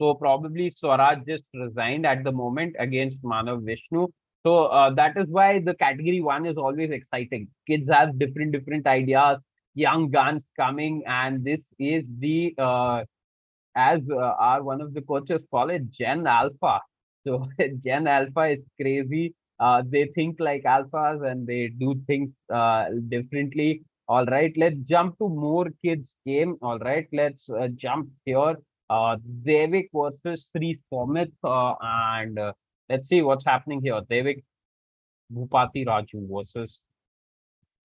So probably Swaraj just resigned at the moment against Manav Vishnu. So that is why the category one is always exciting. Kids have different ideas, young guns coming, and this is the as our one of the coaches call it Gen Alpha. So Gen Alpha is crazy. They think like alphas and they do things differently. All right, let's jump to more kids game. All right, let's jump here. Devik versus Sri Somit, and let's see what's happening here. Devik Bhupati Raju versus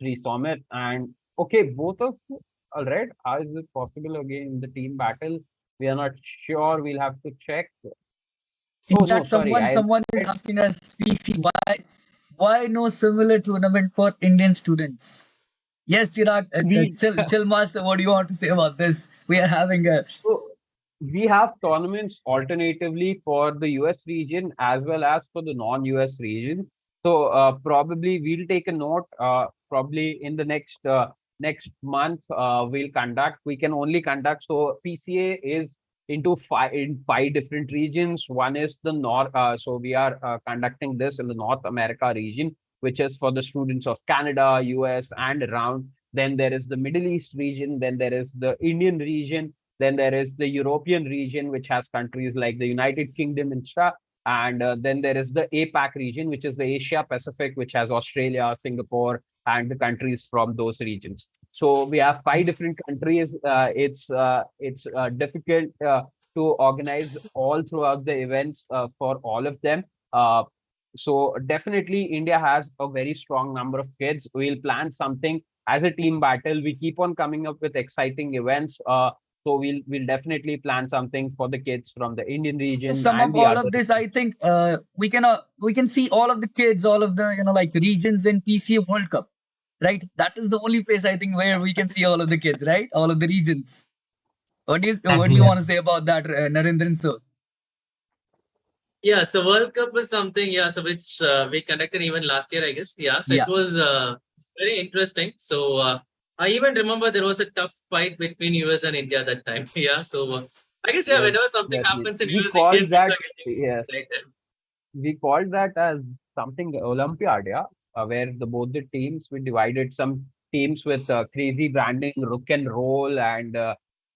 Sri Somit, and okay, both of you. All right, how is it possible again in the team battle? We are not sure. We'll have to check. In Oh no, chat, sorry. someone is asking us, PC, why no similar tournament for Indian students? Yes, Chirag, We chill, master. What do you want to say about this? We are having a so we have tournaments alternatively for the US region as well as for the non-US region. So probably we'll take a note. Probably in the next month we'll conduct. We can only conduct. So PCA is into five different regions. One is the North. So we are conducting this in the North America region, which is for the students of Canada, US, and around. Then there is the Middle East region. Then there is the Indian region. Then there is the European region, which has countries like the United Kingdom and stuff. And then there is the APAC region, which is the Asia Pacific, which has Australia, Singapore, and the countries from those regions. So we have five different countries. It's difficult to organize all throughout the events for all of them. So definitely India has a very strong number of kids. We'll plan something as a team battle. We keep on coming up with exciting events. So we'll definitely plan something for the kids from the Indian to region sum and up the all other of this. regions. I think we can see all of the kids, all of the like regions in PCA World Cup, right? That is the only place I think where we can see all of the kids, right? All of the regions. What do Exactly. you want to say about that, Narendran sir? Yeah, so World Cup was something, yeah, so which we conducted even last year, I guess. Yeah, so it Yeah. was very interesting. So I even remember there was a tough fight between US and India that time. Yeah, so I guess, yeah, Yes, whenever something definitely. happens in We US, Indian called kids that, are getting yes, excited. we called that as something Olympiad, yeah, where the both the teams we divided some teams with crazy branding, rock and roll, and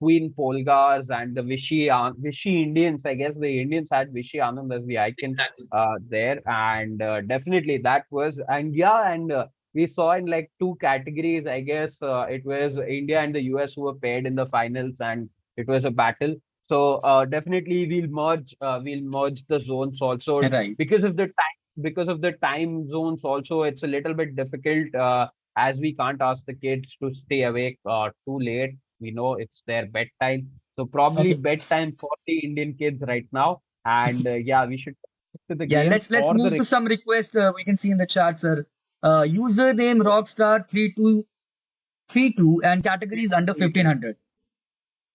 Queen Polgas and the Vichy Indians. I guess the Indians had Vichy Anand as the icon Exactly. there, and definitely that was and yeah, and we saw in like two categories. I guess it was India and the US who were paired in the finals, and it was a battle. So definitely we'll merge the zones also Right. because of the time zones also it's a little bit difficult as we can't ask the kids to stay awake too late. We know it's their bedtime, so probably Okay. bedtime for the Indian kids right now. And yeah, we should to the Yeah. game Let's or move to some requests. We can see in the chat, sir. Username Rockstar3232 and categories under 1500.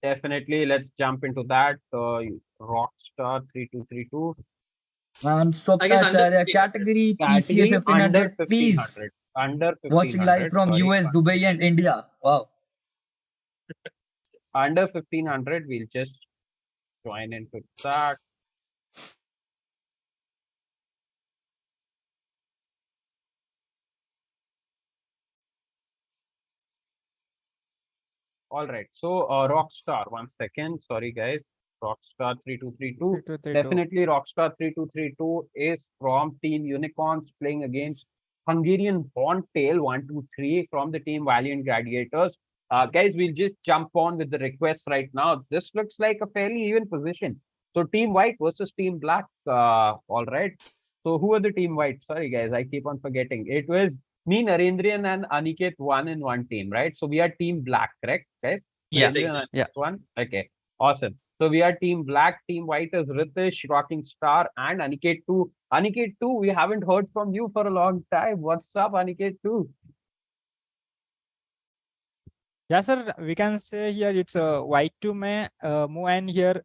definitely let's jump into that. Rockstar 3232 And I guess under Swapnacharya, 1500. category PCA category under 1500. Please, 1500 under watching live 1500, from sorry, US, Dubai, and India. Wow. under 1500. We'll just join into that. All right. So Rockstar, 1 second. Sorry guys. Rockstar 3232. 3232. Definitely Rockstar 3232 is from Team Unicorns playing against Hungarian Horntail 123 from the team Valiant Gladiators. Guys, we'll just jump on with the request right now. This looks like a fairly even position. So Team White versus Team Black. All right. So who are the Team White? Sorry guys, I keep on forgetting. It was me, Narendran, and Aniket one in one team, right? So we are Team Black, correct, guys? Yeah, Yes, Narendran and exactly. yeah. Aniket one. Okay, awesome. So we are team black, team white is Ritesh, Rocking Star, and Aniket 2. Aniket 2, we haven't heard from you for a long time. What's up, Aniket 2? Yeah, sir, we can say here it's a white to move, and here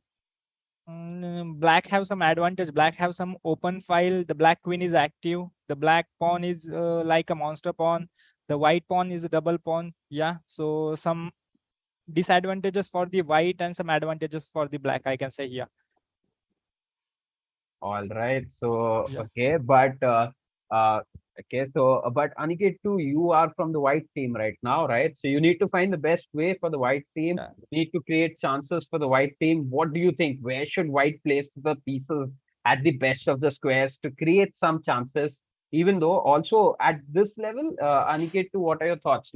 black have some advantage. Black have some open file. The black queen is active. The black pawn is like a monster pawn. The white pawn is a double pawn. Yeah, so some disadvantages for the white and some advantages for the black, I can say here. All right. So, Yeah. okay. Uh, okay. So, but Aniket too, you are from the white team right now, right? So you need to find the best way for the white team. Yeah. Need to create chances for the white team. What do you think? Where should white place the pieces at the best of the squares to create some chances? Even though also at this level, Aniket too, what are your thoughts?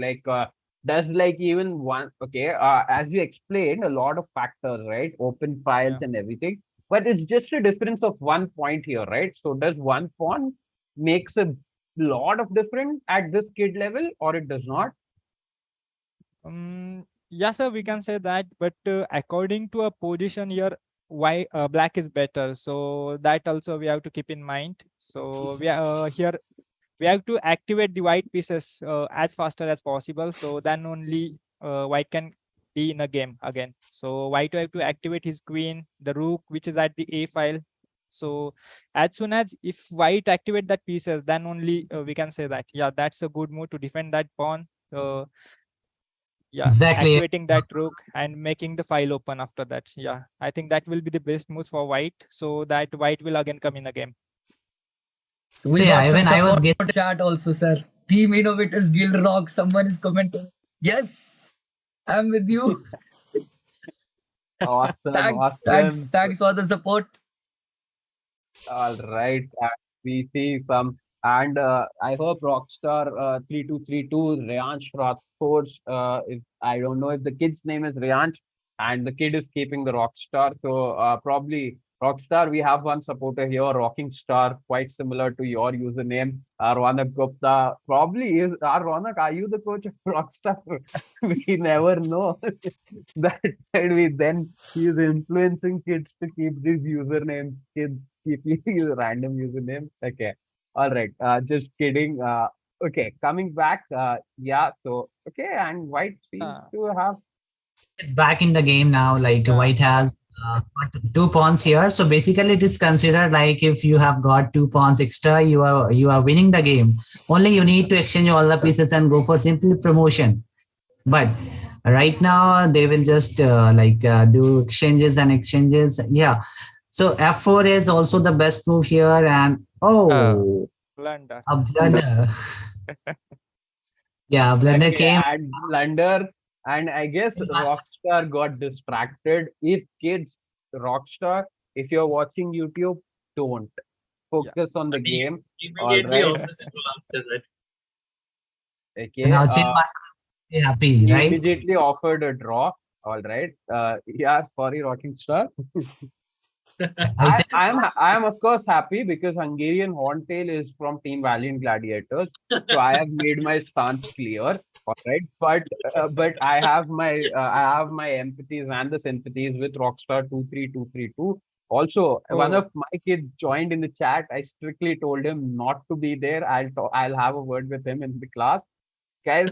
Does like even one, okay, as you explained, a lot of factors, right? Open files Yeah. and everything, but it's just a difference of 1 point here, right? So does one pawn makes a lot of difference at this kid level, or it does not? Yes, sir, we can say that, but according to a position here, why black is better. So that also we have to keep in mind. So we are here. We have to activate the white pieces as faster as possible. So then only white can be in a game again. So white have to activate his queen, the rook, which is at the A file. So as soon as if white activate that pieces, then only we can say that, yeah, that's a good move to defend that pawn. Yeah, Exactly. activating that rook and making the file open after that. Yeah, I think that will be the best move for white, so that white will again come in the game. So we So got yeah, some even I was support getting chat also, sir. Team Innovators Guild Rock. Someone is commenting. Yes, I'm with you. Awesome, Thanks, thanks, awesome. thanks for the support. All right, we see some, and I hope Rockstar 3232 Ryansh Rathore. If I don't know if the kid's name is Ryansh, and the kid is keeping the Rockstar. So probably Rockstar. We have one supporter here, Rocking Star, quite similar to your username, Ronak Gupta. Probably is Ronak. Are you the coach of Rockstar? We never know. That said, we then he is influencing kids to keep these usernames. Kids keep using random usernames. Okay. All right. Just kidding. Okay. Coming back. Yeah. So okay. And White seems Uh, to have. back in the game now. Like yeah, white has got 2 pawns here. So basically, it is considered like if you have got 2 pawns extra, you are winning the game. Only you need to exchange all the pieces and go for simple promotion. But right now they will just do exchanges and exchanges. Yeah. So f4 is also the best move here, and oh, blunder. a blunder. Yeah, a blunder Okay. came. And blunder. And I guess Rockstar got distracted. If kids, Rockstar, if you're watching YouTube, don't focus on the And he game. All immediately right. offers it after that. And Okay. now Chill Master is happy, He right? immediately offered a draw. All right. Yeah, sorry, Rocking Star. I said, I am of course happy because Hungarian Horntail is from Team Valiant Gladiators. So I have made my stance clear. All right. But I have my empathies and the sympathies with Rockstar 23232. Also, one Oh, of my kids joined in the chat. I strictly told him not to be there. I'll have a word with him in the class. Guys,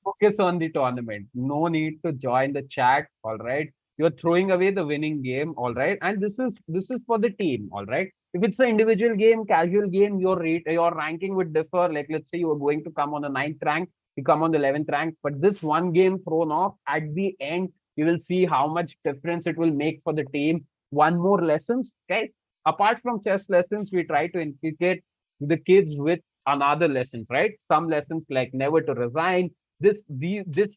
focus on the tournament. No need to join the chat. All right. You're throwing away the winning game. All right. And this is for the team. All right. If it's an individual game, casual game, your ranking would differ. Like let's say you are going to come on the ninth rank, you come on the 11th rank. But this one game thrown off at the end, you will see how much difference it will make for the team. One more lessons, guys. Apart from chess lessons, we try to inculcate the kids with another lessons, right? Some lessons like never to resign. This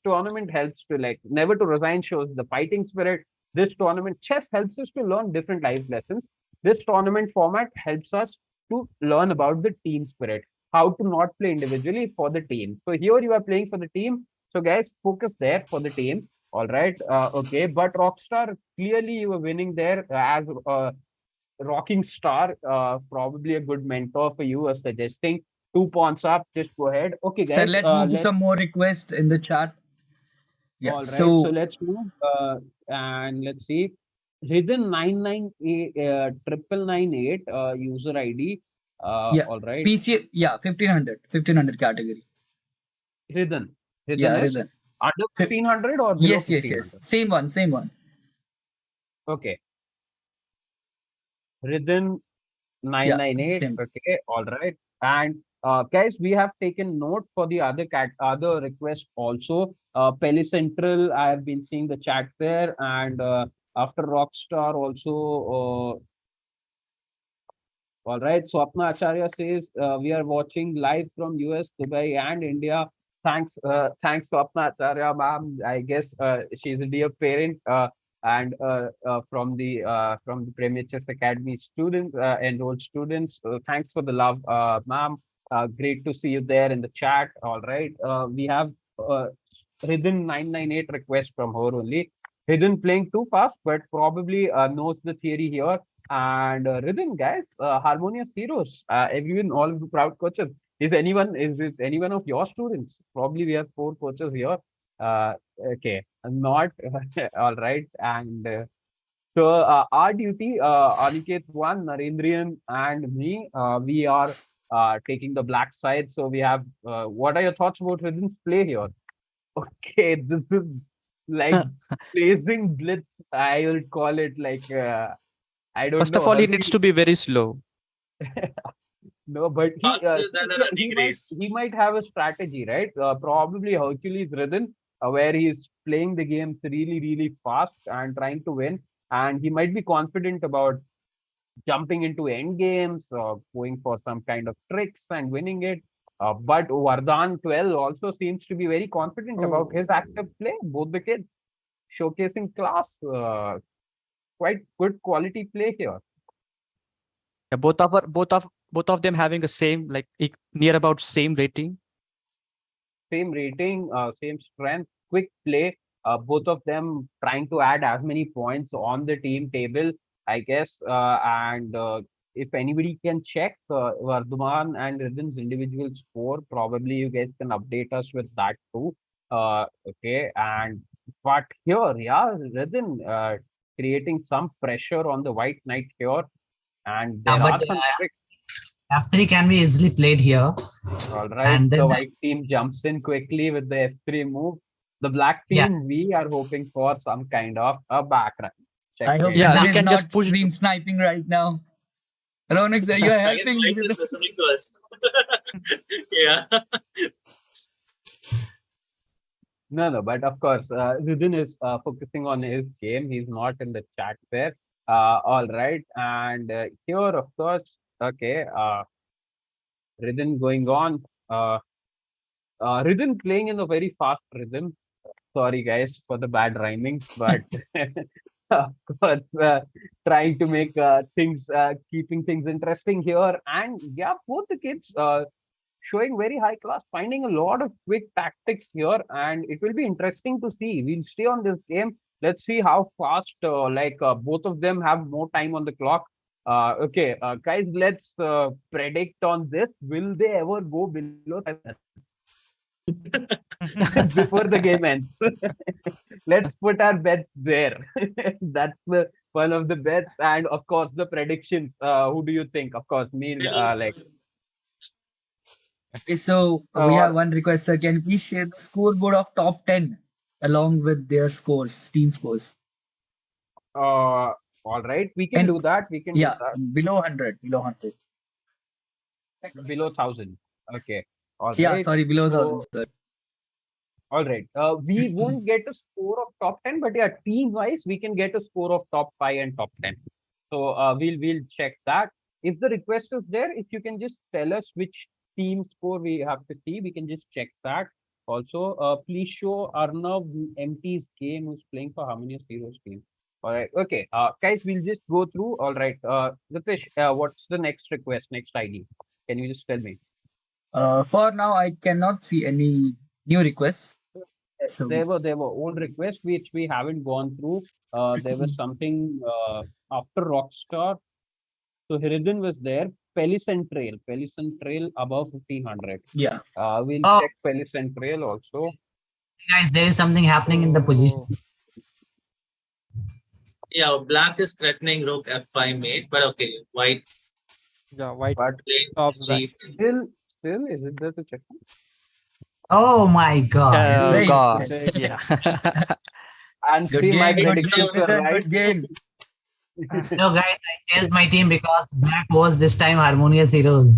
tournament helps to like never to resign shows the fighting spirit. This tournament chess helps us to learn different life lessons. This tournament format helps us to learn about the team spirit, how to not play individually for the team. So here you are playing for the team. So guys, focus there for the team. All right. Okay. But Rockstar, clearly you were winning there as Rocking Star, probably a good mentor for you, was suggesting 2 pawns up. Just go ahead. Okay, Sir, guys. let's move to some Let's more requests in the chat. Yeah. all right. So So let's move and let's see. Hidden 998 user ID. Yeah, All right. PCA. Yeah, 1500 category. Hidden. Hidden Yeah, is rhythm. under Fif- 1500 or below Yes, yes, yes. 1500? Same one, same one. Okay. Hidden Yeah, 998. same. Okay. All right. And guys, we have taken note for the other request also. Pele Central, I have been seeing the chat there, and after Rockstar also. All right. Swapna Acharya says we are watching live from US, Dubai, and India. Thanks, Swapna Acharya, ma'am. I guess she's a dear parent and from the Premier Chess Academy students, enrolled students. Thanks for the love, ma'am. Great to see you there in the chat. All right. We have Hidden 998 request from her only. Hidden playing too fast, but probably knows the theory here and rhythm guys, harmonious heroes, everyone, all of the proud coaches. Is it anyone of your students? Probably we have 4 coaches here. uh, okay, not all right. And our duty, Aniket one, Narendrian and me, we are taking the black side. So we have what are your thoughts about rhythm's play here? Okay, this is like blazing blitz, I will call it. Like I don't First of know. all, he needs to be very slow. No, but Faster than a running race. he might have a strategy, right? Probably Hercules Rhythm, where he's playing the games really fast and trying to win, and he might be confident about jumping into end games or going for some kind of tricks and winning it. But Vardhan 12 also seems to be very confident about his active play. Both the kids showcasing class, quite good quality play here. Yeah, both of them having a same like near about same rating. Same rating, same strength, quick play. Both of them trying to add as many points on the team table, I guess. And if anybody can check Vardhaman and Ridden's individual score, probably you guys can update us with that too. Okay, and but here, yeah, Ridden creating some pressure on the White Knight here, and there but are some tricks. F3 can be easily played here. All right, And the then, white team jumps in quickly with the F3 move. The black yeah, team, we are hoping for some kind of a background. Check I hope it. Yeah, Ridhan we is can just not push. stream sniping right now. Ronak sir, you are I guess helping White is Ridhan. listening to us. Yeah. No, but of course, Ridin is focusing on his game. He's not in the chat there. All right, and here, of course, okay, Ridin going on. Ridin playing in a very fast rhythm. Sorry, guys, for the bad rhyming, but of course, trying to make keeping things interesting here. And yeah, both the kids showing very high class, finding a lot of quick tactics here, and it will be interesting to see. We'll stay on this game. Let's see how fast, both of them have more time on the clock. Okay, guys, let's predict on this. Will they ever go below 5 minutes before the game ends? Let's put our bets there. That's the one of the bets, and of course the predictions. Who do you think? Of course, me. Okay, so we Uh, have one request, sir. Can you please share the scoreboard of top 10 along with their scores, team scores? all right, we can And do that. We can do yeah, that. below 100, below 100. Below 1,000. Okay. All Yeah, right. sorry, below 1,000, So, sir. all right. We won't get a score of top 10, but yeah, team wise, we can get a score of top 5 and top 10. So we'll check that. If the request is there, if you can just tell us which team score we have to see, we can just check that. Also, please show Arnav MT's game who's playing for Harmonious Heroes team. All right. Okay. Guys, we'll just go through. All right. Ritesh, what's the next request, next ID? Can you just tell me? For now, I cannot see any new requests. So There were old requests which we haven't gone through. There was something after Rockstar. So Hiridin was there. Pelison Trail above 1500. yeah, We'll oh, check Pelison Trail also. guys, there is something happening in the position. Yeah, black is threatening rook f5 mate, but okay, white Yeah, white But played stops that. still, is it there to check? Oh my God. Oh Right. God. Check. Yeah. And Good see, my game, good game, predictions were Nitin. right. Good game. No, guys, I changed my team because black was this time Harmonious Heroes.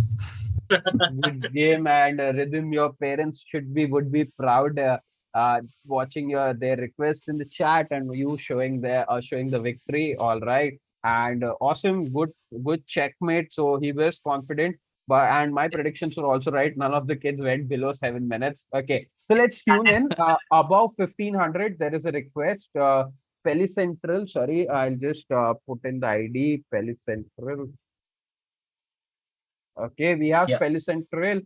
Good game and rhythm. Your parents would be proud watching their request in the chat and you showing the victory. All right, and awesome, good checkmate. So he was confident, but and my predictions were also right. None of the kids went below 7 minutes. Okay, so let's tune in. Above 1500, there is a request. Peli Central. Sorry, I'll just put in the ID. Peli Central. Okay, we have Yeah. Central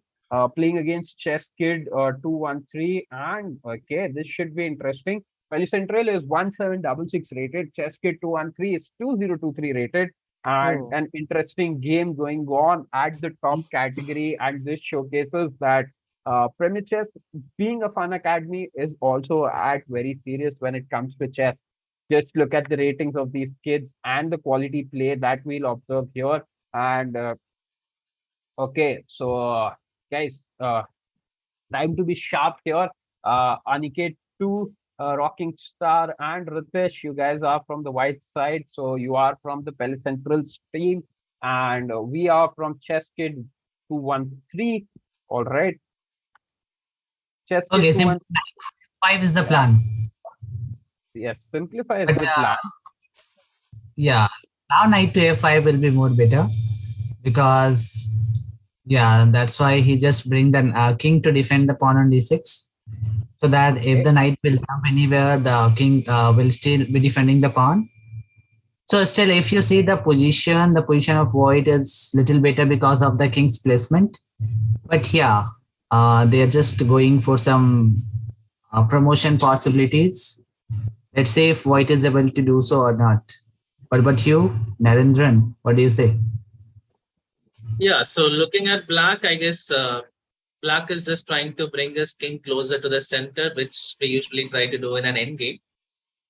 playing against Chess Kid 213, and okay, this should be interesting. Central is 1766 rated, Chess Kid 213 is 2023 rated, and Oh, an interesting game going on at the top category. And this showcases that Premier Chess, being a fun academy, is also at very serious when it comes to chess. Just look at the ratings of these kids and the quality play that we'll observe here. And okay, so guys, time to be sharp here. Aniket two, Rocking Star, and Ritesh, you guys are from the white side, so you are from the Pele Central team, and we are from Chess Kid 213. All right, Chess Kid Okay, 213. 5 is the plan. Yes, simplify is But the plan. yeah, now knight to a5 will be more better because yeah, that's why he just bring the king to defend the pawn on d6, so that if Okay. the knight will jump anywhere, the king will still be defending the pawn. So still, if you see the position of white is little better because of the king's placement. But yeah, they are just going for some promotion possibilities. Let's see if white is able to do so or not. What about you, Narendran? What do you say? Yeah, so looking at black, I guess black is just trying to bring his king closer to the center, which we usually try to do in an endgame.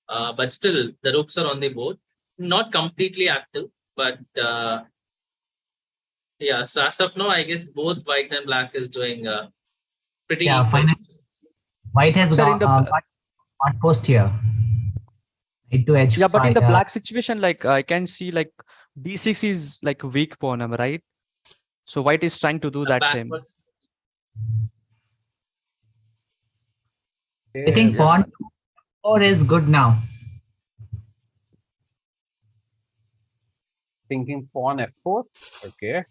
But still, the rooks are on the board, not completely active, but yeah. So as of now, I guess both white and black is doing pretty Yeah, equal. finally, white has Sir, in the got post here. Knight to yeah, but in h5. the black situation, like I can see like d6 is like weak pawn, am I right? So white is trying to do that same. Backwards. I think Yeah. pawn 4 is good now. Thinking pawn f4. Okay.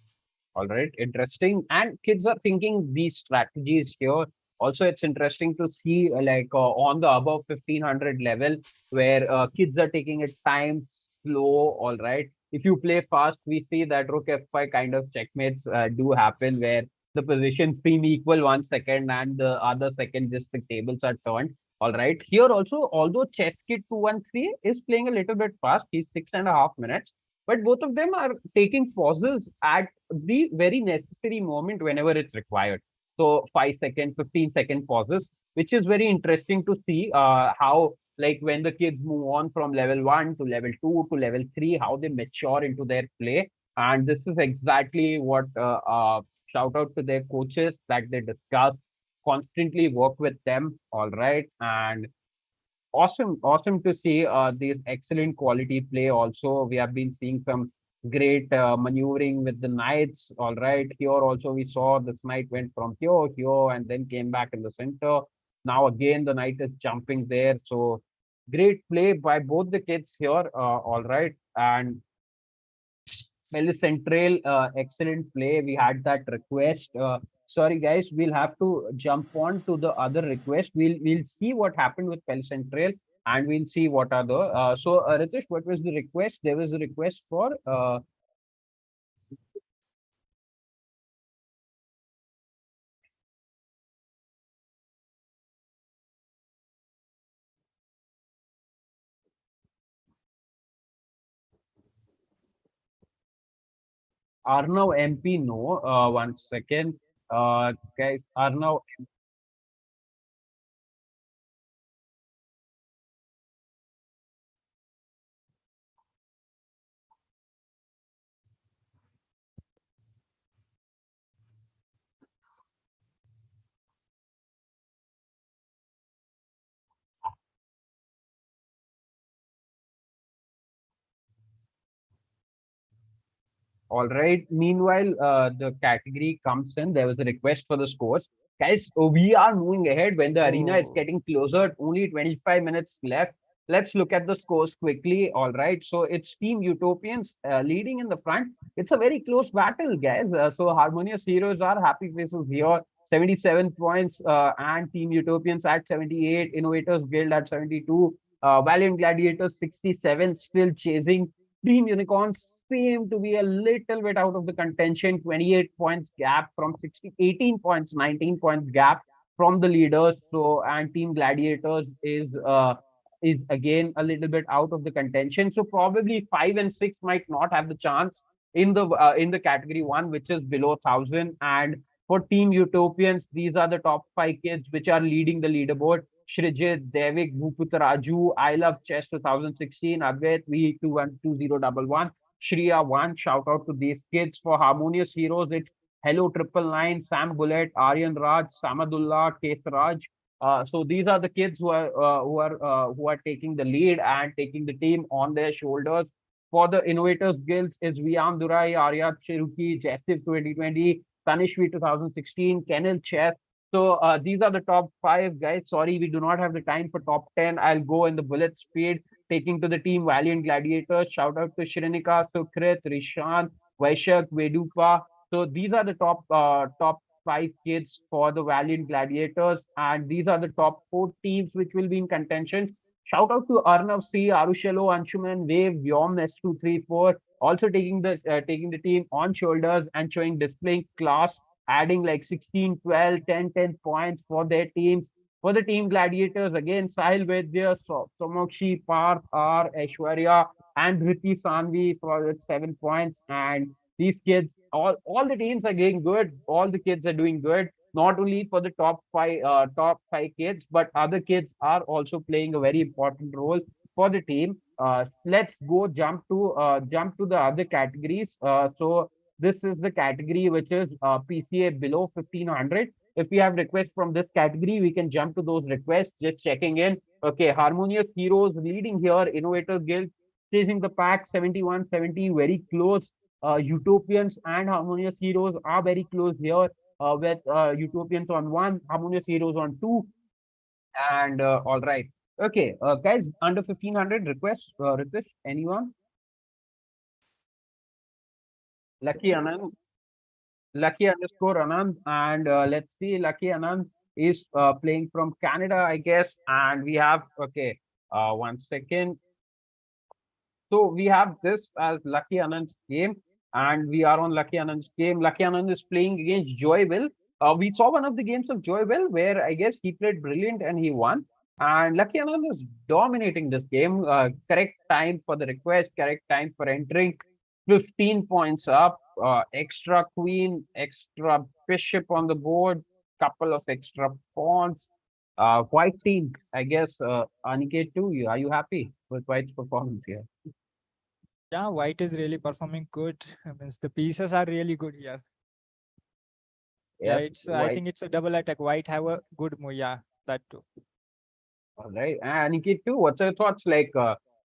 All right, interesting. And kids are thinking these strategies here. Also, it's interesting to see on the above 1500 level where kids are taking it time slow. All right. If you play fast, we see that rook f5 kind of checkmates do happen where the positions seem equal 1 second and the other second just the tables are turned. All right. Here also, although Chess Kid 213 is playing a little bit fast, he's 6.5 minutes, but both of them are taking pauses at the very necessary moment whenever it's required. So 5 second, 15-second pauses, which is very interesting to see how like when the kids move on from level 1 to level 2 to level 3, how they mature into their play. And this is exactly what shout out to their coaches that they discuss, constantly work with them. All right. And awesome to see this excellent quality play. Also, we have been seeing some great maneuvering with the knights. All right, here also we saw this knight went from here, and then came back in the center. Now again, the knight is jumping there. So great play by both the kids here. All right, and Melly Central, excellent play. We had that request. Sorry, guys, we'll have to jump on to the other request. We'll see what happened with Pel Central, and we'll see what are the. Ritesh, what was the request? There was a request for Arnav MP. No, 1 second. Guys, Arnav. All right. Meanwhile, the category comes in. There was a request for the scores. Guys, we are moving ahead when the arena is Oh. getting closer. Only 25 minutes left. Let's look at the scores quickly. All right. So it's Team Utopians leading in the front. It's a very close battle, guys. So Harmonious Heroes are happy faces here. 77 points and Team Utopians at 78. Innovators Guild at 72. Valiant Gladiators 67, still chasing. Team Unicorns seem to be a little bit out of the contention. 28 points gap from 60, 18 points, 19 points gap from the leaders. So, and Team Gladiators is again a little bit out of the contention. So probably 5 and 6 might not have the chance in the category one, which is below 1,000. And for Team Utopians, these are the top 5 kids which are leading the leaderboard. Shrijit, Devik, Bhuput Raju, I Love Chess 2016, Advait, V212011, Shriya 1. Shout out to these kids. For Harmonious Heroes, it's Hello Triple Nine, Sam Bullet, Aryan Raj, Samadullah, Keith Raj. So these are the kids who are taking the lead and taking the team on their shoulders. For the Innovators Guilds is Viam Durai, Arya Cherukhi, Jestif 2020, Tanishvi 2016, Kennel Chess. So these are the top 5 guys. Sorry, we do not have the time for top 10. I'll go in the bullet speed, taking to the team Valiant Gladiators. Shout out to Shrinika, Sukrit, Rishan, Vaishak, Vedupa. So these are the top 5 kids for the Valiant Gladiators, and these are the top 4 teams which will be in contention. Shout out to Arnav C, Arushelo, Anshuman, Wave, Vyom S234, also taking the team on shoulders and displaying class, adding like 16, 12, 10, 10 points for their teams. For the team Gladiators, again, Sahil Vedya, Somokshi, Parth, R, Aishwarya, and Dhriti Sanvi for 7 points. And these kids, all the teams are getting good. All the kids are doing good. Not only for the top 5 kids, but other kids are also playing a very important role for the team. Let's go jump to the other categories. So this is the category which is PCA below 1500. If we have requests from this category, we can jump to those requests. Just checking in. Okay, Harmonious Heroes leading here. Innovators Guild chasing the pack 71-70, very close. Utopians and Harmonious Heroes are very close here with Utopians on 1, Harmonious Heroes on 2. And all right. Okay, guys, under 1500 request anyone? Lucky Anand, Lucky underscore Anand, and let's see, Lucky Anand is playing from Canada, I guess, and we have okay. 1 second. So we have this as Lucky Anand's game, and we are on Lucky Anand's game. Lucky Anand is playing against Joy Will. We saw one of the games of Joy Will where I guess he played brilliant and he won. And Lucky Anand is dominating this game. Correct time for the request, correct time for entering. 15 points up, extra queen, extra bishop on the board, couple of extra pawns. White team, I guess, Aniket too. Are you happy with White's performance here? Yeah, white is really performing good. Means the pieces are really good here. Yeah, Yes, it's I White. think it's a double attack. White have a good move. Yeah, that too. All right. And Aniket too, what's your thoughts? Like,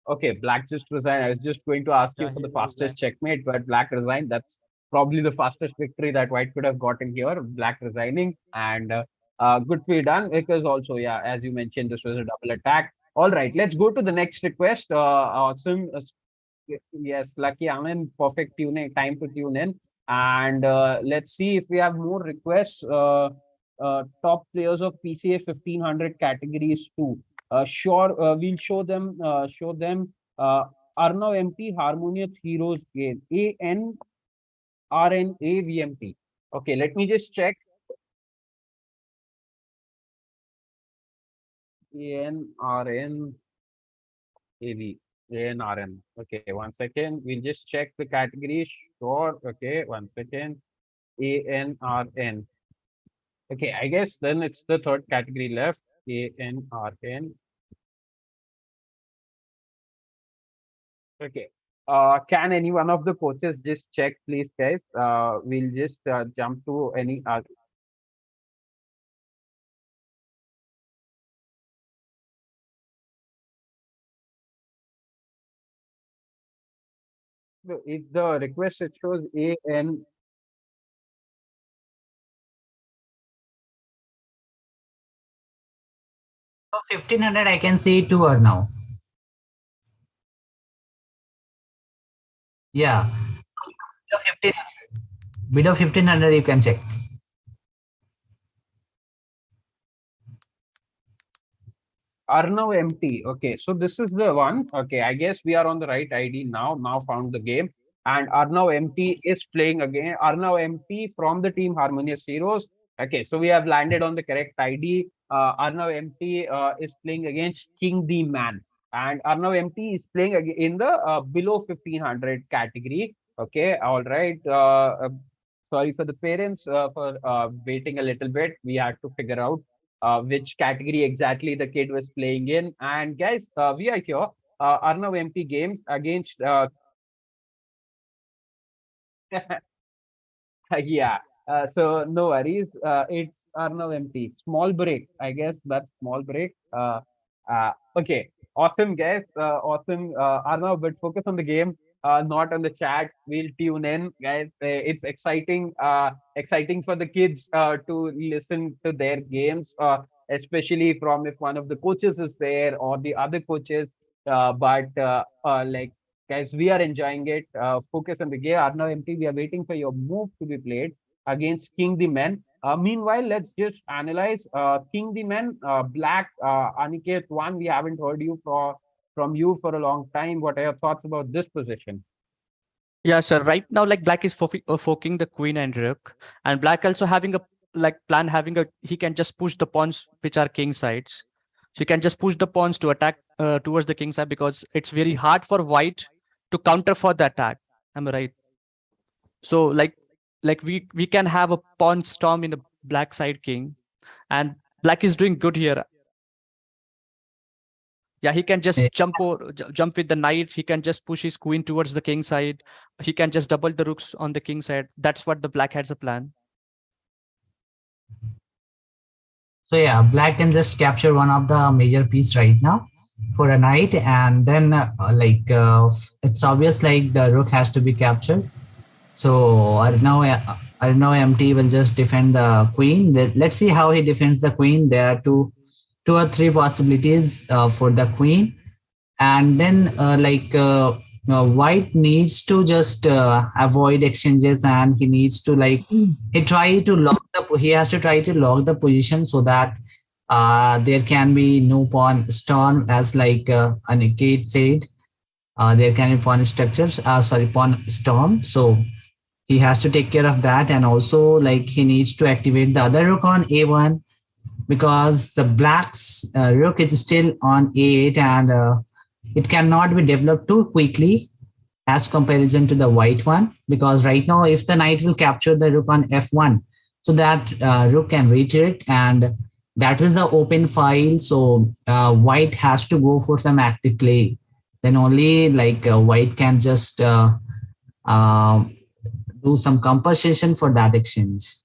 okay, Black just resigned. I was just going to ask you Yeah, for he the will fastest resign. checkmate, but Black resigned. That's probably the fastest victory that White could have gotten here. Black resigning. And good for you done. Because also, yeah, as you mentioned, this was a double attack. All right, let's go to the next request. Awesome. Yes, Lucky Amin, perfect tuning, time to tune in. And let's see if we have more requests. Top players of PCA 1500 categories too. Sure, we'll show them. Arnav MP Harmonious Heroes game. ANRNAVMT. Okay, let me just check. ANRN. AV, ANRN. Okay, 1 second. We'll just check the category. Sure. Okay, 1 second. ANRN. Okay, I guess then it's the third category left. ANRN. Okay. Can any one of the coaches just check, please, guys? We'll just jump to any if the request it shows AN. 1500, I can see 2 or now. Yeah. Bid of 1500, you can check. Arnav empty. Okay, so this is the one. Okay, I guess we are on the right ID now. Now found the game. And Arnav empty is playing again. Arnav empty from the team Harmonious Heroes. Okay, so we have landed on the correct ID. Arnav empty is playing against King the Man. And Arnav empty is playing in the below 1500 category. Okay, all right. Sorry for the parents for waiting a little bit. We had to figure out which category exactly the kid was playing in. And guys, we are here. Arnav MP Games against yeah. So no worries. It's Arnav MP. Small break. I guess that's small break. Okay. Awesome, guys. Awesome. Arnav, but focus on the game, not on the chat. We'll tune in, guys. It's exciting. Exciting for the kids to listen to their games, especially from if one of the coaches is there or the other coaches. Like guys, we are enjoying it. Focus on the game. Arnav MT, we are waiting for your move to be played against King the Men. Meanwhile, let's just analyze King the Men. Black, Aniket, one, we haven't heard from you for a long time. What are your thoughts about this position? Yeah, sir. Right now, like black is forking the queen and rook, and black also having a plan having a he can just push the pawns which are king sides. So you can just push the pawns to attack towards the king side because it's very hard for white to counter for the attack. Am I right? So like we can have a pawn storm in a black side king, and black is doing good here. Yeah, he can just jump with the knight. He can just push his queen towards the king side. He can just double the rooks on the king side. That's what the black has a plan. So yeah, black can just capture one of the major piece right now for a knight, and then it's obvious like the rook has to be captured. So Arnav MT will just defend the queen. Let's see how he defends the queen. There are two or three possibilities for the queen, and then white needs to just avoid exchanges, and he needs to he has to try to lock the position so that there can be no pawn storm, as Aniket said. There can be pawn structures, pawn storm. So he has to take care of that, and also he needs to activate the other rook on a1, because the black's rook is still on a8, and it cannot be developed too quickly as comparison to the white one, because right now if the knight will capture the rook on f1, so that rook can retreat, and that is the open file. So white has to go for some active play, then only white can just do some compensation for that exchange.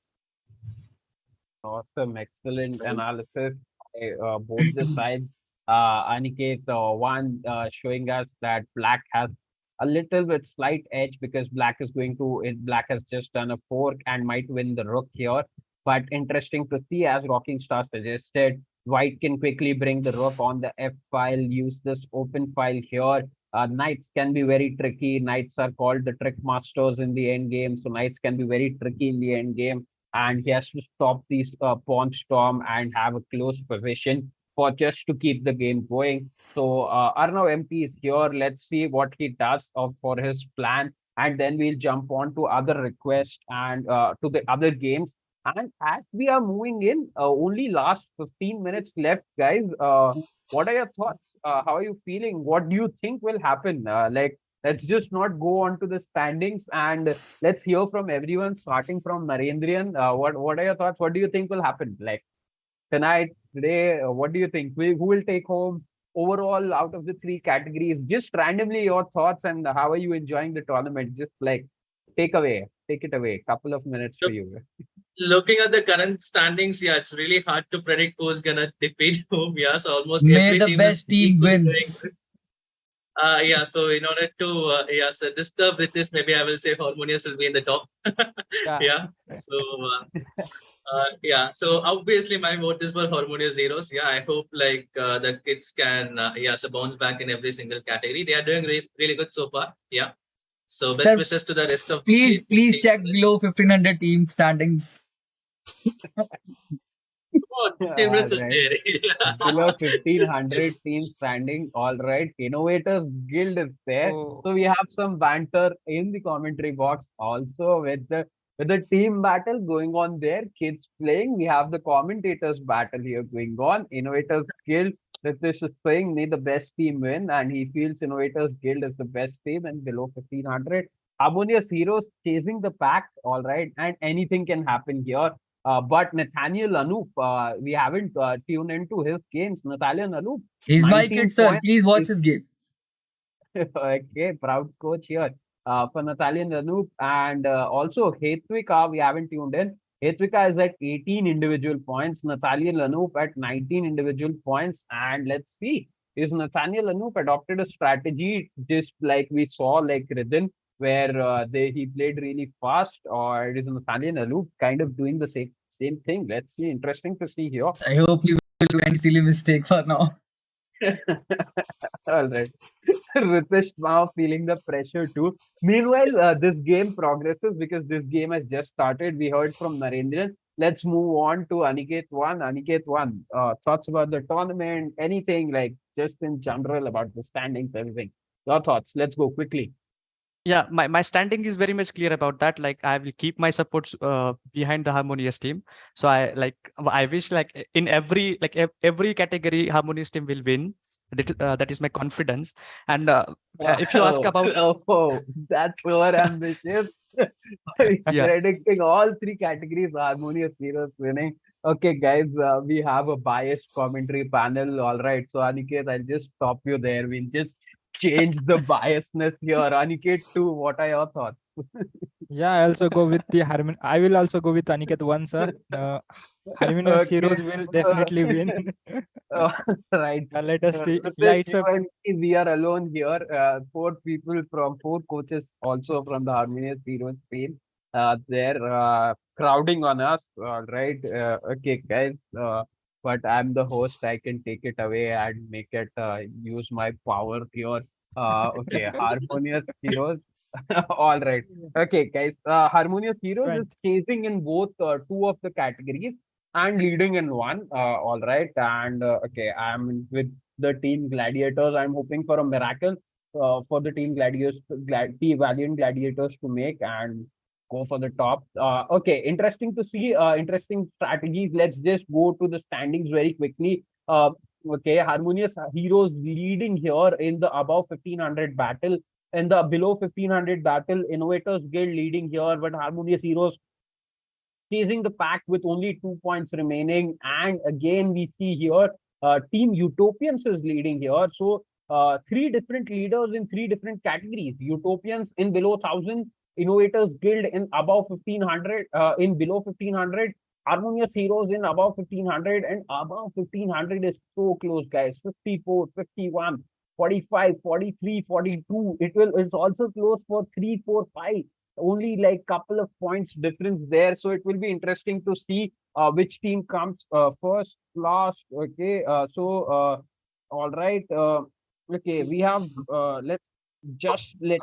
Awesome, excellent analysis. Both the sides. Aniket, one showing us that black has a little bit slight edge because black has just done a fork and might win the rook here. But interesting to see, as Rocking Star suggested, white can quickly bring the rook on the f file, use this open file here. Knights can be very tricky. Knights are called the trick masters in the end game, so knights can be very tricky in the end game. And he has to stop these pawn storm and have a close position for just to keep the game going. So Arnav MP is here. Let's see what he does for his plan, and then we'll jump on to other requests and to the other games. And as we are moving in, only last 15 minutes left, guys. What are your thoughts? How are you feeling? What do you think will happen? Let's just not go on to the standings, and let's hear from everyone, starting from Narendrian. What are your thoughts? What do you think will happen? Like tonight, today, what do you think? Who will take home overall out of the three categories? Just randomly your thoughts, and how are you enjoying the tournament? Just take it away. Couple of minutes for you. Looking at the current standings, yeah, it's really hard to predict who's gonna defeat whom. Yeah, so almost May every the team best is team equally win. doing good. Yeah, so in order to so disturb with this, maybe I will say Harmonious will be in the top. Yeah. So yeah, so obviously my vote is for Harmonious Heroes. Yeah, I hope like the kids can so bounce back in every single category. They are doing really good so far. Yeah. So best Sir, wishes to the rest of please, the please team check members. below 1500 team standings. Oh, 15 All minutes is right. there. Below 1500 teams standing. All right. Innovators Guild is there. Oh, So we have some banter in the commentary box also with the team battle going on there. Kids playing. We have the commentators battle here going on. Innovators Guild. Ritesh is saying may the best team win, and he feels Innovators Guild is the best team and below 1500. Harmonious Heroes chasing the pack. All right. And anything can happen here. But Nathaniel Anup, we haven't tuned into his games. Nathaniel Anup, He's my kid, 19 sir. points. Please watch his game. Okay, proud coach here for Nathaniel Anup. And also Hetwika, we haven't tuned in. Hetwika is at 18 individual points. Nathaniel Anup at 19 individual points. And let's see, is Nathaniel Anup adopted a strategy just like we saw like Ridden, where he played really fast, or is Nathaniel Anup kind of doing the same thing? Let's see. Interesting to see here. I hope you will do any silly mistakes for now. All right. Ritesh now feeling the pressure too. Meanwhile, this game progresses because this game has just started. We heard from Narendran. Let's move on to Aniket 1. Aniket 1, thoughts about the tournament, anything like just in general about the standings, everything. Your thoughts. Let's go quickly. Yeah, my standing is very much clear about that. Like I will keep my supports behind the Harmonious team. So I wish like in every category Harmonious team will win. That is my confidence. And if you ask about That's over ambitious. yeah, Predicting all three categories, Harmonious Heroes winning. Okay, guys, we have a biased commentary panel. All right, so Aniket, I'll just stop you there. We'll just change the biasness here. Aniket, too, what are your thoughts? yeah, I also go with the Harmon. I will also go with Aniket one, sir. Harmonious Okay. Heroes will definitely win. Uh, right. Let us see. Yeah, Ritesh, it's a you and me, we are alone here. Four people from four coaches, also from the Harmonious Heroes team. They're crowding on us. All right. Okay, guys. But I'm the host. I can take it away and make it use my power here. Okay, Harmonious Heroes. All right. Okay, guys. Harmonious Heroes is event. chasing in both two of the categories and leading in one. All right. And okay, I'm with the team Gladiators. I'm hoping for a miracle for the team Gladiators, Valiant Gladiators to make and go for the top. Okay, interesting to see. Interesting strategies. Let's just go to the standings very quickly. Okay, Harmonious Heroes leading here in the above 1500 battle. In the below 1500 battle, Innovators Guild leading here, but Harmonious Heroes chasing the pack with only 2 points remaining. And again, we see here Team Utopians is leading here. So three different leaders in three different categories. Utopians in below 1000, Innovators Guild in above 1500, in below 1500, Harmonious Heroes in above 1500, and above 1500 is so close, guys. 54, 51, 45, 43, 42. It's also close for 3, 4, 5, only like couple of points difference there. So it will be interesting to see which team comes first, last. Okay. All right. Okay. We have, let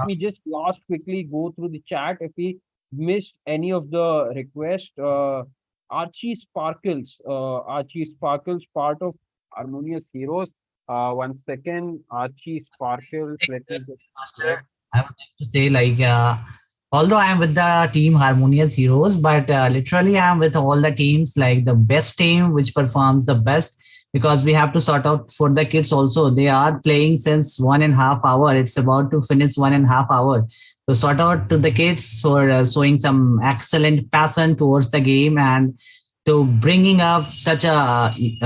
me just last quickly go through the chat. If we missed any of the request, Archie Sparkles, part of Harmonious Heroes. 1 second, Archie Sparkles. Let me just check. Master, I would like to say, like, although I am with the team Harmonious Heroes, but literally I am with all the teams, like the best team which performs the best, because we have to sort out for the kids also. They are playing since 1.5 hours. It's about to finish 1.5 hours. So sort out to the kids for showing some excellent passion towards the game and to bringing up such a huge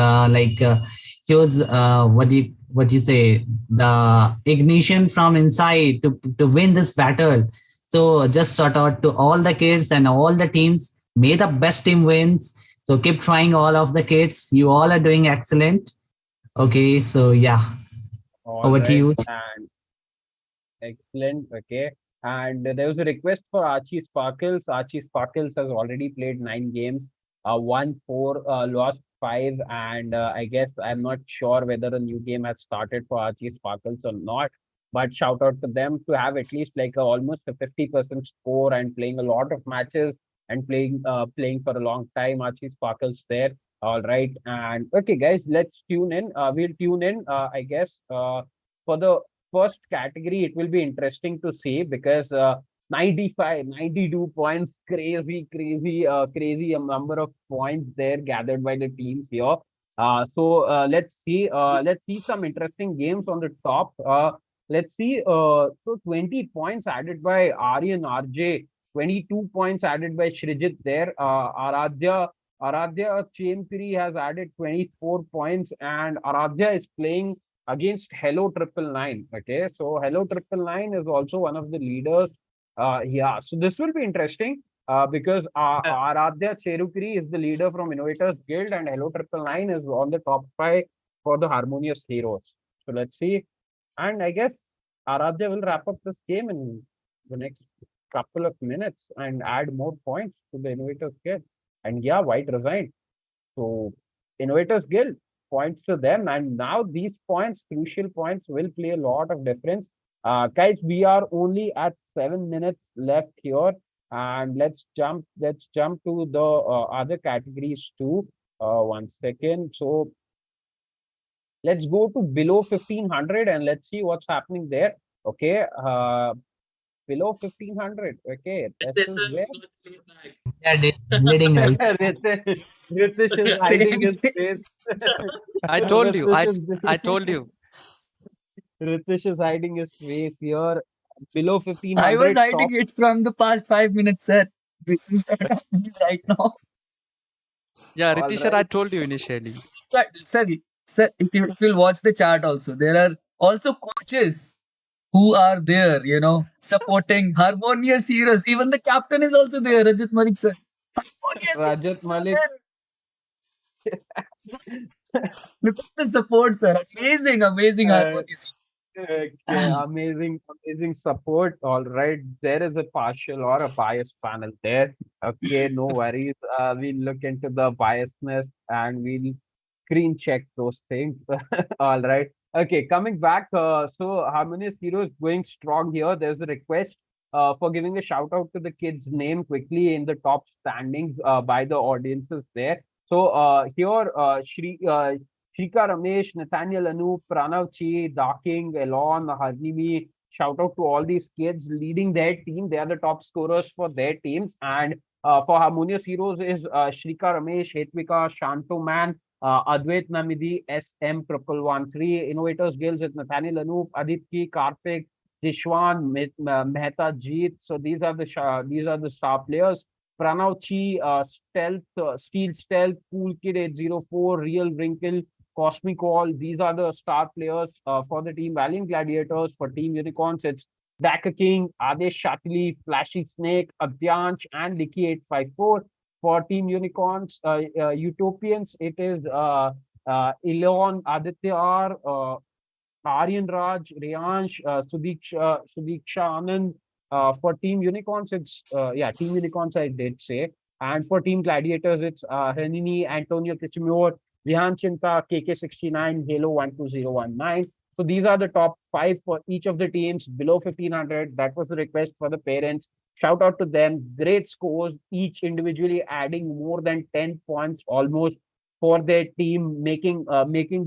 what you say, the ignition from inside to win this battle. So just sort out to all the kids and all the teams, may the best team wins. So keep trying, all of the kids. You all are doing excellent. Okay, so yeah, All over to right. you. And Excellent. Okay. And there was a request for Archie Sparkles. Archie Sparkles has already played 9 games, won 4, lost 5. And I guess I'm not sure whether a new game has started for Archie Sparkles or not. But shout out to them to have at least like almost a 50% score and playing a lot of matches and playing for a long time. Archie Sparkles there. All right. And okay, guys, let's tune in. We'll tune in, I guess, for the first category. It will be interesting to see because 95, 92 points, crazy number of points there gathered by the teams here. So let's see some interesting games on the top. Let's see. So 20 points added by Aryan RJ, 22 points added by Shrijit there. Aradhya Chempiri has added 24 points, and Aradhya is playing against Hello Triple Nine. Okay, so Hello Triple Nine is also one of the leaders. Yeah, so this will be interesting because Aradhya Cherukri is the leader from Innovators Guild, and Hello Triple Nine is on the top 5 for the Harmonious Heroes. So let's see. And I guess Aradhya will wrap up this game in the next couple of minutes and add more points to the Innovators Guild. And yeah, White resigned. So Innovators Guild points to them, and now these points, crucial points, will play a lot of difference. Guys, we are only at 7 minutes left here, and let's jump to the other categories too. 1 second. So let's go to below 1500 and let's see what's happening there. Okay. Below 1500. Okay. This is where Yeah, bleeding right. Ritesh is hiding his face. I told you. I Ritesh told you. Ritesh is hiding his face here. Below I was 1500 top. hiding it from the past 5 minutes, sir. This is not happening right now. Yeah, All Ritisha, I right. told you initially. Sir, if you'll watch the chart also, there are also coaches who are there, supporting harmonious heroes. Even the captain is also there, Rajat Malik, sir. Harmonious heroes Rajat are Malik. there. Look at the support, sir. Amazing Uh, harmonious. Okay, amazing support. All right, there is a partial or a biased panel there. Okay, no worries. We'll look into the biasness and we'll screen check those things. All right. Okay, coming back. So Harmonious Hero is going strong here. There's a request for giving a shout out to the kid's name quickly in the top standings by the audiences there. So here, Shrika Ramesh, Nathaniel Anu, Pranav Chi, Daking, Elon, Harnimi. Shout out to all these kids leading their team. They are the top scorers for their teams. And for Harmonious Heroes is Shrika Ramesh, Hetvika, Shanto Man, Advait Namidi, SM 1113, Innovators Guilds with Nathaniel Anup, Aditki, Karthik, Jishwan, Mehta, Jeet. So these are the star players. Pranav Chi, Stealth, Steel Stealth, Cool Kid 804, Real Wrinkle, Cosmic Wall. These are the star players for the team Valiant Gladiators. For Team Unicorns, it's Daka King, Adesh Shatli, Flashy Snake, Adyansh, and Licky 854. For Team Unicorns, Utopians, it is Elon, Aditya R, Aryan Raj, Riyansh, Sudiksha Anand. For Team Unicorns, it's Team Unicorns, I did say. And for Team Gladiators, it's Henini, Antonio Kichimur, Vihan Chinta, KK69, Halo 12019. So these are the top 5 for each of the teams below 1500. That was the request for the parents. Shout out to them. Great scores, each individually adding more than 10 points almost for their team, making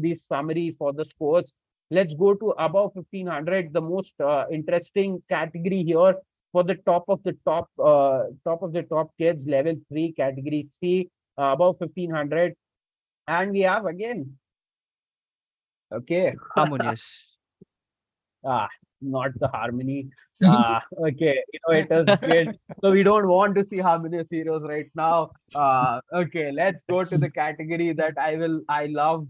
this summary for the scores. Let's go to above 1500, the most interesting category here for the top of the top kids, level 3, category C, above 1500. And we have again, okay, Harmonious. ah, not the Harmony. Okay, Innovators Guild. So we don't want to see Harmonious Heroes right now. Okay, let's go to the category that I love,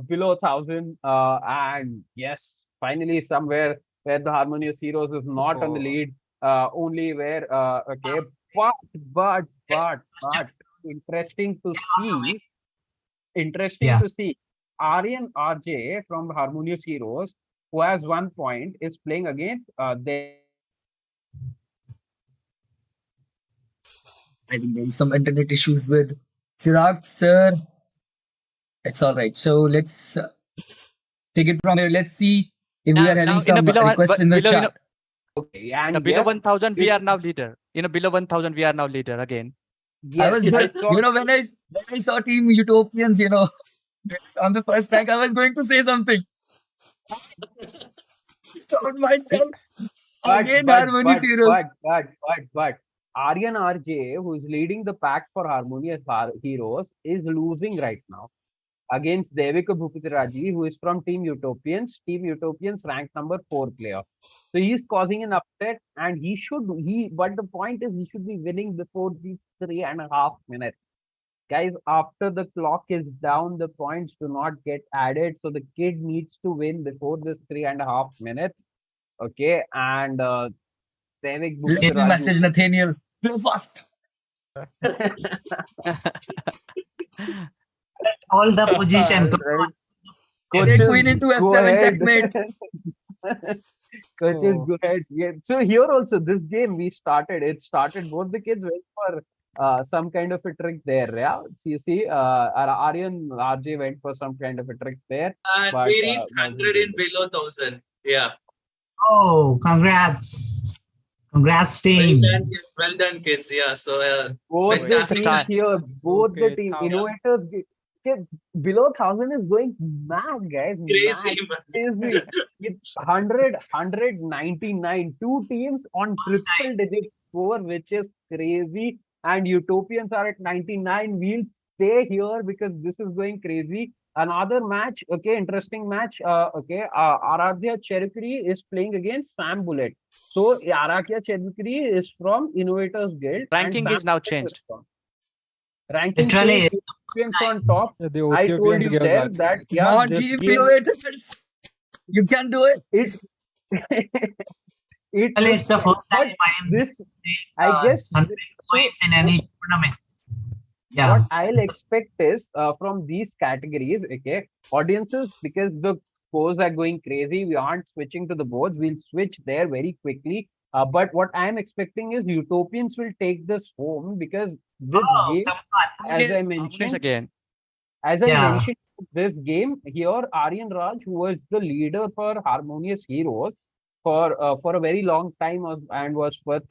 below 1000. And yes, finally somewhere where the Harmonious Heroes is not on the lead, only where, okay, but interesting to see. Interesting Yeah. to see. Aryan RJ from Harmonious Heroes who has 1 point, is playing against I think there is some internet issues with Chirag, sir. It's all right. So let's take it from here. Let's see if we are Now having in a some below requests in the below chat. okay, in a and below yes, 1000 we it, are now leader. In a below 1000 we are now leader again. I yes, was I going, saw. when I saw Team Utopians, on the first rank, I was going to say something. Told myself But again, but Harmonious but heroes. but Aryan RJ, who is leading the pack for Harmonious Heroes, is losing right now against Devika Bhupitiraji, who is from Team Utopians. Team Utopians ranked number 4 player. So he's causing an upset, and but the point is he should be winning before these 3.5 minutes. Guys, after the clock is down, the points do not get added. So the kid needs to win before this 3.5 minutes. Okay, and Devik Let me Bhupitaraju. message Nathaniel. Play fast. All the position. Right. Take Coaches, queen into go F7 ahead. checkmate. Coaches, Oh. go ahead. Yeah. So here also, this game it started, both the kids went for some kind of a trick there. Yeah. So you see, Aryan RJ went for some kind of a trick there, And but we reached wasn't 100 in able. below 1000. Yeah. Oh, congrats. Congrats, Well team. done, kids. Well done, kids. Yeah. So Both the fantastic. teams here, both the Okay, team, 1000. Innovators, okay, below 1,000 is going mad, guys. Crazy, Mad, man. crazy. It's 199. Two teams on triple digit score, which is crazy. And Utopians are at 99. We'll stay here because this is going crazy. Another match, okay, interesting match. Aradhya Cherukuri is playing against Sam Bullet. So Aradhya Cherukuri is from Innovators Guild. And Ranking Sam is now Bullet is changed. from ranking Literally, changed. Utopians on top. The I told Ethiopians you girls there are that Come yeah, on, this Team game Innovators. You can do it. it it well, was it's the first but time I am this I guess 100 so points in any tournament. Yeah. what I'll expect is from these categories, okay, audiences, because the scores are going crazy, we aren't switching to the boards, we'll switch there very quickly. But what I'm expecting is Utopians will take this home because this Oh, game, as I Harmonious mentioned, again. as I yeah. mentioned, this game here, Aryan Raj, who was the leader for Harmonious Heroes for a very long time, and was with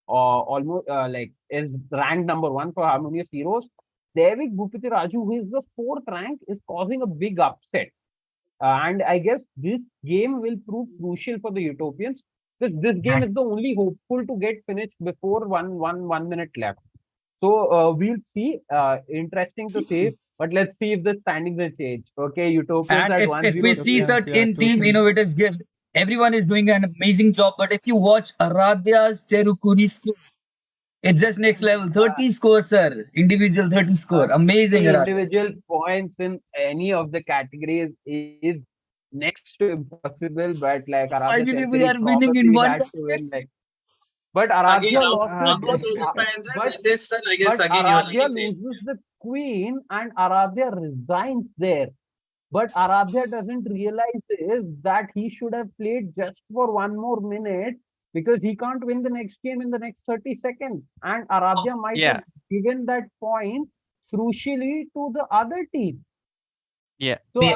almost like is ranked number 1 for Harmonious Heroes. Devik Bhupiti Raju, who is the 4th rank, is causing a big upset. And I guess this game will prove crucial for the Utopians. This game is the only hopeful to get finished before 1 minute left. So we'll see. Interesting to see. But let's see if the standings will change. Okay, Utopians And at if we see 103. Utopians, that yeah, in Team totally. Innovators Guild, everyone is doing an amazing job. But if you watch Aradhya's Cherukuri score, it's just next level. 30 score, sir. Individual 30 score. Amazing, The Aradhya. individual points in any of the categories is next to impossible. But like Aradhya Finally, we Cherkari are winning in probably one had to category. win. Like, but Again, Aradhya now, lost now the. about Uh, 1500 but with this run, I guess but again you're Aradhya leading there. loses the queen and Aradhya resigns there. But Aradhya doesn't realize is that he should have played just for 1 more minute because he can't win the next game in the next 30 seconds. And Aradhya might Yeah. have given that point crucially to the other team. Yeah. So We,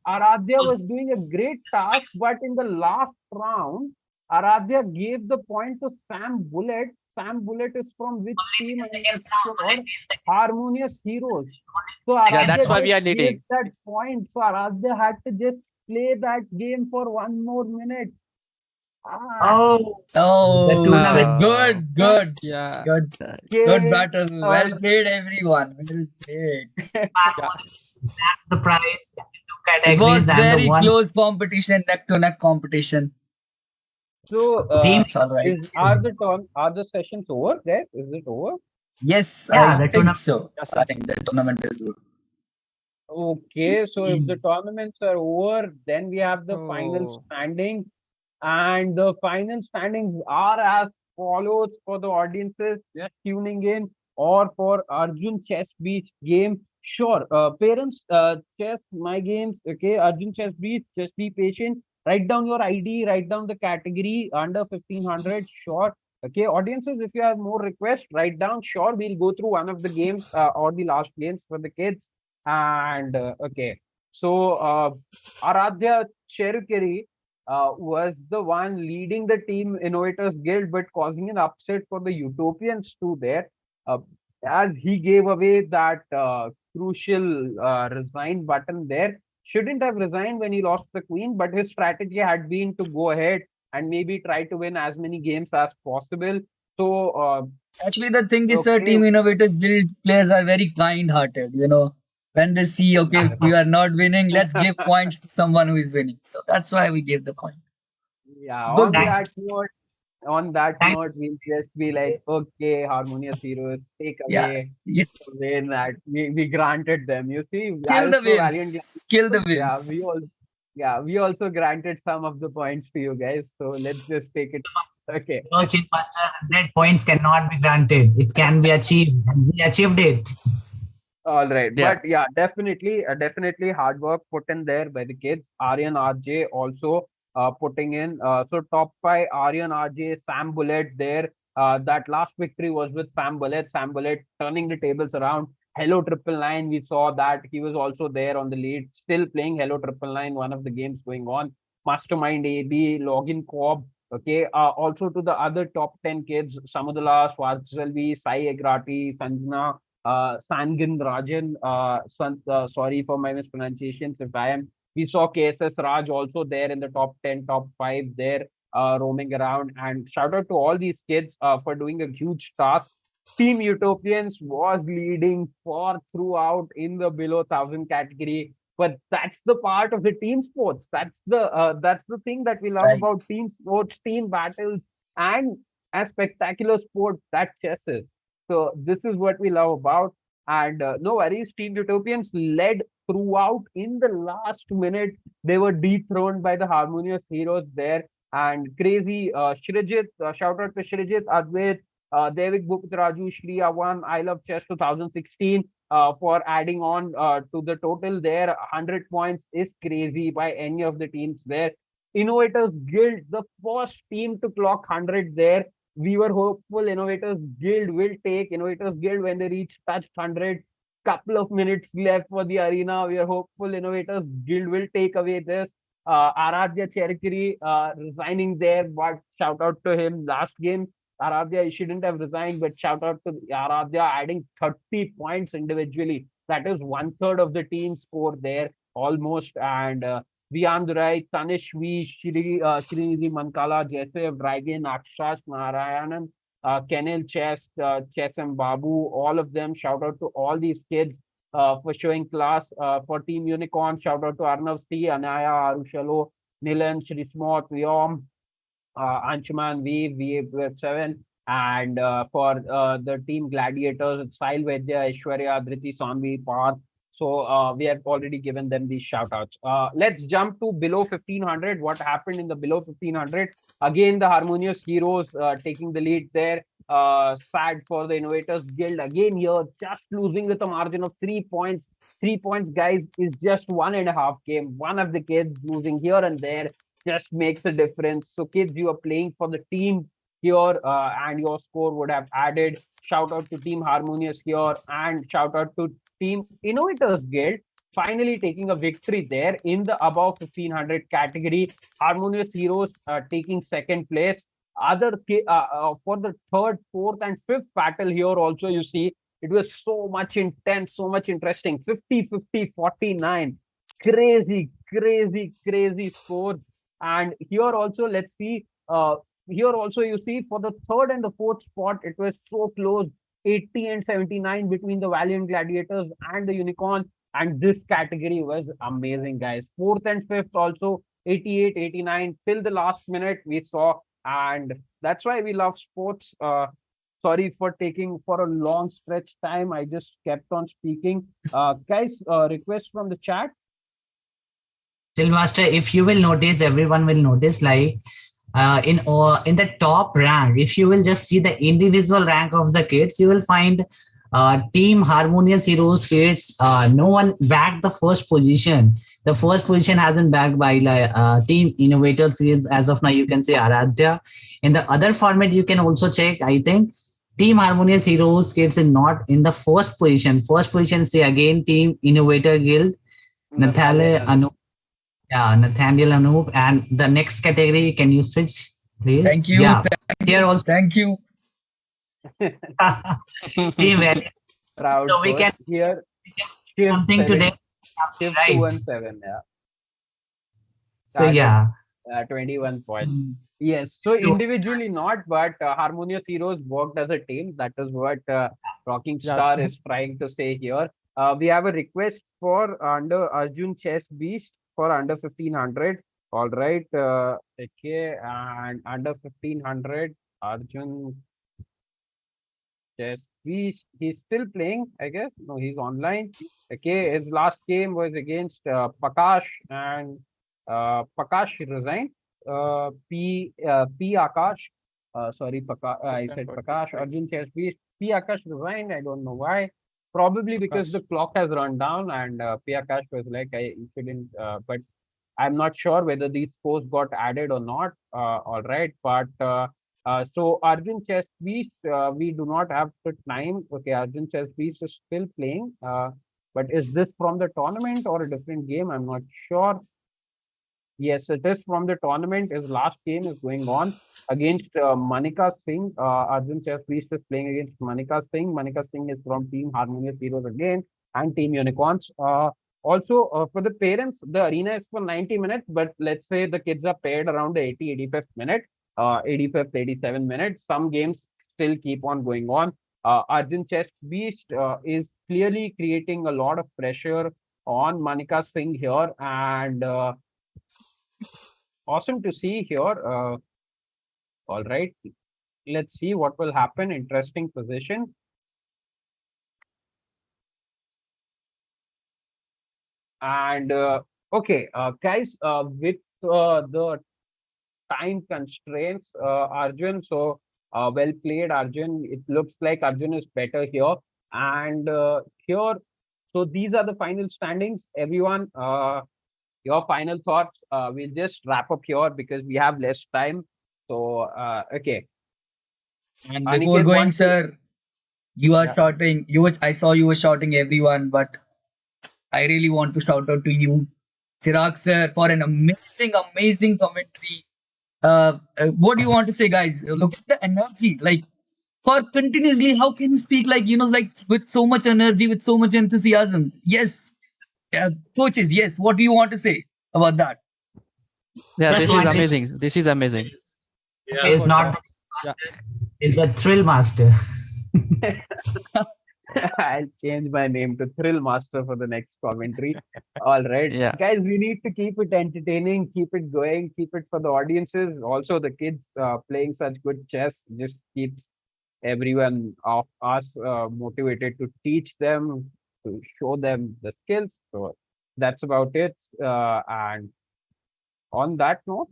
Aradhya was doing a great task, but in the last round, Aradhya gave the point to Sam Bullet. Sam Bullet is from which team? I'm not sure. Harmonious Heroes. So Yeah, Aradhya that's why we just are gave leading. that point. So Aradhya had to just play that game for 1 more minute. oh, the Oh, tournament. good. Yeah. Good Okay. battle. Well played, everyone. Well played. The prize, the two It categories, was and the very one close competition, neck to neck competition. So team. It's all right. are the sessions over there? Is it over? Yes, Yeah, I the think tournament. so. Yes, I sir. think the tournament is good. Okay, so if the tournaments are over, then we have the final Oh. standing, and the final standings are as follows for the audiences just tuning in, or for Arjun Chess Beach game. Sure, parents, chess my games. Okay, Arjun Chess Beach, just be patient. Write down your ID, write down the category under 1500. Sure. Okay, audiences, if you have more requests, write down. Sure, we'll go through one of the games or the last games for the kids. And okay, so Aradhya Cherukeri was the one leading the team Innovators Guild, but causing an upset for the Utopians too there, uh, as he gave away that crucial resign button there. Shouldn't have resigned when he lost the queen, but his strategy had been to go ahead and maybe try to win as many games as possible. So, Actually, the thing is, sir, okay, Team Innovators Guild players are very kind-hearted. When they see, okay, we are not winning, let's give points to someone who is winning. So that's why we give the point. yeah, Good on one. Thanks. that note, on that Thanks. note, we'll just be like, okay, Harmonious Heroes, take Yeah, away yeah. the win that we granted them. You see, Kill as the for waves. Valiant, Kill the waves. yeah, we also granted some of the points to you guys. So let's just take it. Okay. No, Chief Master, 100 points cannot be granted. It can be achieved, and we achieved it. All right, Yeah. but yeah, definitely hard work put in there by the kids. Aryan RJ also putting in. So top five, Aryan RJ, Sam Bullet there. That last victory was with Sam Bullet. Sam Bullet turning the tables around. Hello Triple Nine, we saw that he was also there on the lead, still playing Hello Triple Nine. One of the games going on. Mastermind AB, Login Cobb. Okay, also to the other top 10 kids, Samudala, Swartzelvi, Sai Agrati, Sanjana, Sangin Rajan. Sorry for my mispronunciations if I am. We saw KSS Raj also there in the top 10, top 5 there, roaming around. And shout out to all these kids for doing a huge task. Team Utopians was leading for throughout in the below 1,000 category. But that's the part of the team sports. That's the thing that we love Right. about team sports, team battles, and a spectacular sport that chess is. So this is what we love about. And no worries, Team Utopians led throughout in the last minute. They were dethroned by the Harmonious Heroes there. And crazy Shrijit, shout out to Shrijit, Advait, Devik Bhupatraju, Shri Awan, I Love Chess 2016 for adding on to the total there. 100 points is crazy by any of the teams there. Innovators Guild, the first team to clock 100 there. We were hopeful Innovators Guild will take Innovators Guild when they reach touch 100. Couple of minutes left for the arena. We are hopeful Innovators Guild will take away this. Aradhya Cherukuri resigning there, but shout out to him last game. Aradhya, he shouldn't have resigned, but shout out to Aradhya adding 30 points individually. That is one third of the team score there almost. And Viandurai, Tanish V, Srinidhi Mankala, Jessev, Dragon, Akshash, Narayanan, Kenil Chess, Chess and Babu, all of them. Shout out to all these kids for showing class. For Team Unicorn, shout out to Arnav C, Anaya, Arushalo, Nilan, Shri Smot, Vyom, Anshuman, V7, and for the team Gladiators, it's Sahil Vaidya, Aishwarya, Dhriti, Sanvi, Parth. So we have already given them these shout outs. Let's jump to below 1500. What happened in the below 1500? Again, the Harmonious Heroes taking the lead there. Sad for the Innovators Guild. Again, here, just losing with a margin of 3 points. 3 points, guys, is just 1.5 game. One of the kids losing here and there just makes a difference. So, kids, you are playing for the team here, and your score would have added. Shout out to Team Harmonious here, and shout out to Team Innovators Guild, finally taking a victory there in the above 1500 category. Harmonious Heroes taking second place. For the third, fourth, and fifth battle here also, you see it was so much intense, so much interesting. 50, 50, 49. Crazy scores. And here also, let's see. Here also, you see for the third and the fourth spot, it was so close. 80 and 79 between the Valiant Gladiators and the Unicorn. And this category was amazing, guys. Fourth and fifth also 88, 89 till the last minute we saw. And that's why we love sports. Sorry for taking for a long stretch time. I just kept on speaking. Guys, request from the chat. Still, Master, if you will notice, everyone will notice, like in the top rank, if you will just see the individual rank of the kids, you will find Team Harmonious Heroes Kids, no one backed the first position. The first position hasn't backed by Team Innovators Kids. As of now, you can say Aradhya. In the other format, you can also check, I think, Team Harmonious Heroes Kids is not in the first position. First position, say again, Team Innovator Guild, Nathaniel Anup. Yeah, Nathaniel Anup. And the next category, can you switch, please? Thank you. Yeah. Here also, Thank you. Team Valiant. Proud So we first. can Here, shift something 7, today, shift right? 217. Yeah. So Started yeah. 21 points. Mm. Yes, so individually not, but Harmonious Heroes worked as a team. That is what Rocking Yeah. Star is trying to say here. We have a request for under Arjun Chess Beast for under 1500. All right. Okay, and under 1500, Arjun Chess Beast. He's still playing, I guess. No, he's online. Okay, his last game was against Prakash, and Prakash resigned. P Akash. Sorry, I said Prakash. Arjun Chess Beast. P Akash resigned. I don't know why. Probably because the clock has run down, and P Akash was like, I shouldn't. But I'm not sure whether these scores got added or not. All right, but so Arjun Chess Beast, we do not have the time. Okay, Arjun Chess Beast is still playing. But is this from the tournament or a different game? I'm not sure. Yes, it is from the tournament. His last game is going on against Manika Singh. Arjun Chess Beast is playing against Manika Singh. Manika Singh is from Team Harmonious Heroes again and Team Unicorns. Also, for the parents, the arena is for 90 minutes, but let's say the kids are paired around the 85th minute, 85th, 87 minutes. Some games still keep on going on. Arjun Chess Beast is clearly creating a lot of pressure on Manika Singh here, and awesome to see here. All right, let's see what will happen. Interesting position. And okay, guys, with the time constraints, Arjun. So well played, Arjun. It looks like Arjun is better here. And here, so these are the final standings. Everyone, your final thoughts. We'll just wrap up here because we have less time. So okay, And before Aniket going, wants to. sir, you are Yeah. shouting. I saw you were shouting everyone, but I really want to shout out to you, Chirag sir, for an amazing commentary. What do you want to say, guys? Look at the energy. Like, for continuously, how can you speak like, like with so much energy, with so much enthusiasm? Yes, coaches, yes. What do you want to say about that? Yeah, Just this one is thing amazing. This is amazing. Yeah. is not the Yeah. is the thrill master. I'll change my name to Thrill Master for the next commentary. All right, Yeah. guys, we need to keep it entertaining, keep it going, keep it for the audiences. Also, the kids playing such good chess just keeps everyone of us motivated to teach them, to show them the skills. So that's about it. And on that note,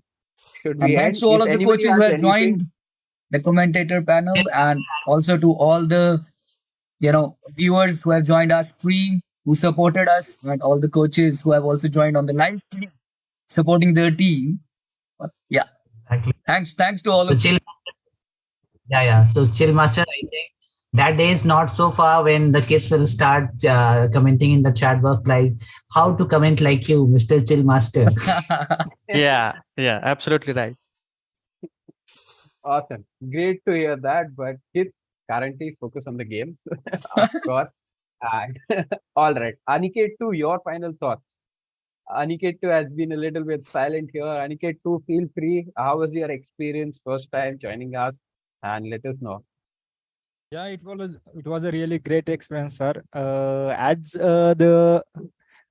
should And we thanks end? to all If of the anybody coaches who has have anything, joined the commentator panel, and also to all the viewers who have joined our stream, who supported us, and all the coaches who have also joined on the live stream, supporting their team. Yeah, Exactly. thanks to all So of you. chill. Yeah. So chill master, I think that day is not so far when the kids will start commenting in the chat box like how to comment like you, Mr. Chill Master. Yeah. Yeah. Absolutely right. awesome. Great to hear that. But kids currently focus on the games, of course. And all right, Aniket, to your final thoughts. Aniket too has been a little bit silent here. Aniket too, feel free. How was your experience first time joining us? And let us know. Yeah, it was a really great experience, sir. As the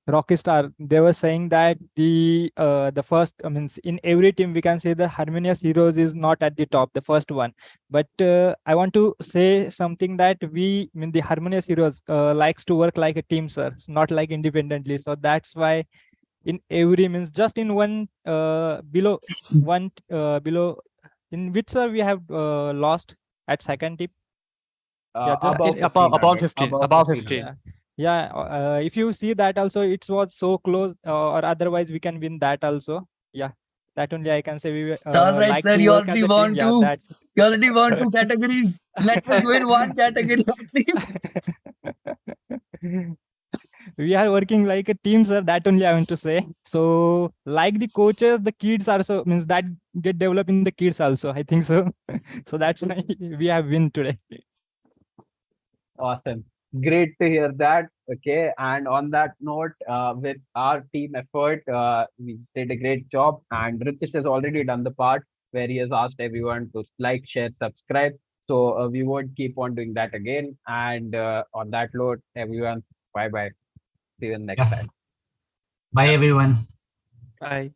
Rocky Star, they were saying that the first, I mean, in every team we can say the Harmonious Heroes is not at the top, the first one. But I want to say something that I mean, the Harmonious Heroes likes to work like a team, sir, not like independently. So that's why in every means just in one below in which, sir, we have lost at second team. Yeah, just above It- 15, above right? 15, above 15. yeah, yeah. If you see that also, it was so close, or otherwise we can win that also. Yeah, that only I can say we All right, like sir. to You work as already a team. won Yeah, two. that's You already won two categories. Let us go in one category at least. we are working like a team, sir. That only I want to say. So, like the coaches, the kids also means that get developed in the kids also. I think so. So that's why we have win today. Awesome. Great to hear that. Okay. And on that note, with our team effort, we did a great job. And Ritesh has already done the part where he has asked everyone to like, share, subscribe. So we won't keep on doing that again. And on that note, everyone, bye bye. See you next Yeah. time. Bye, everyone. Bye.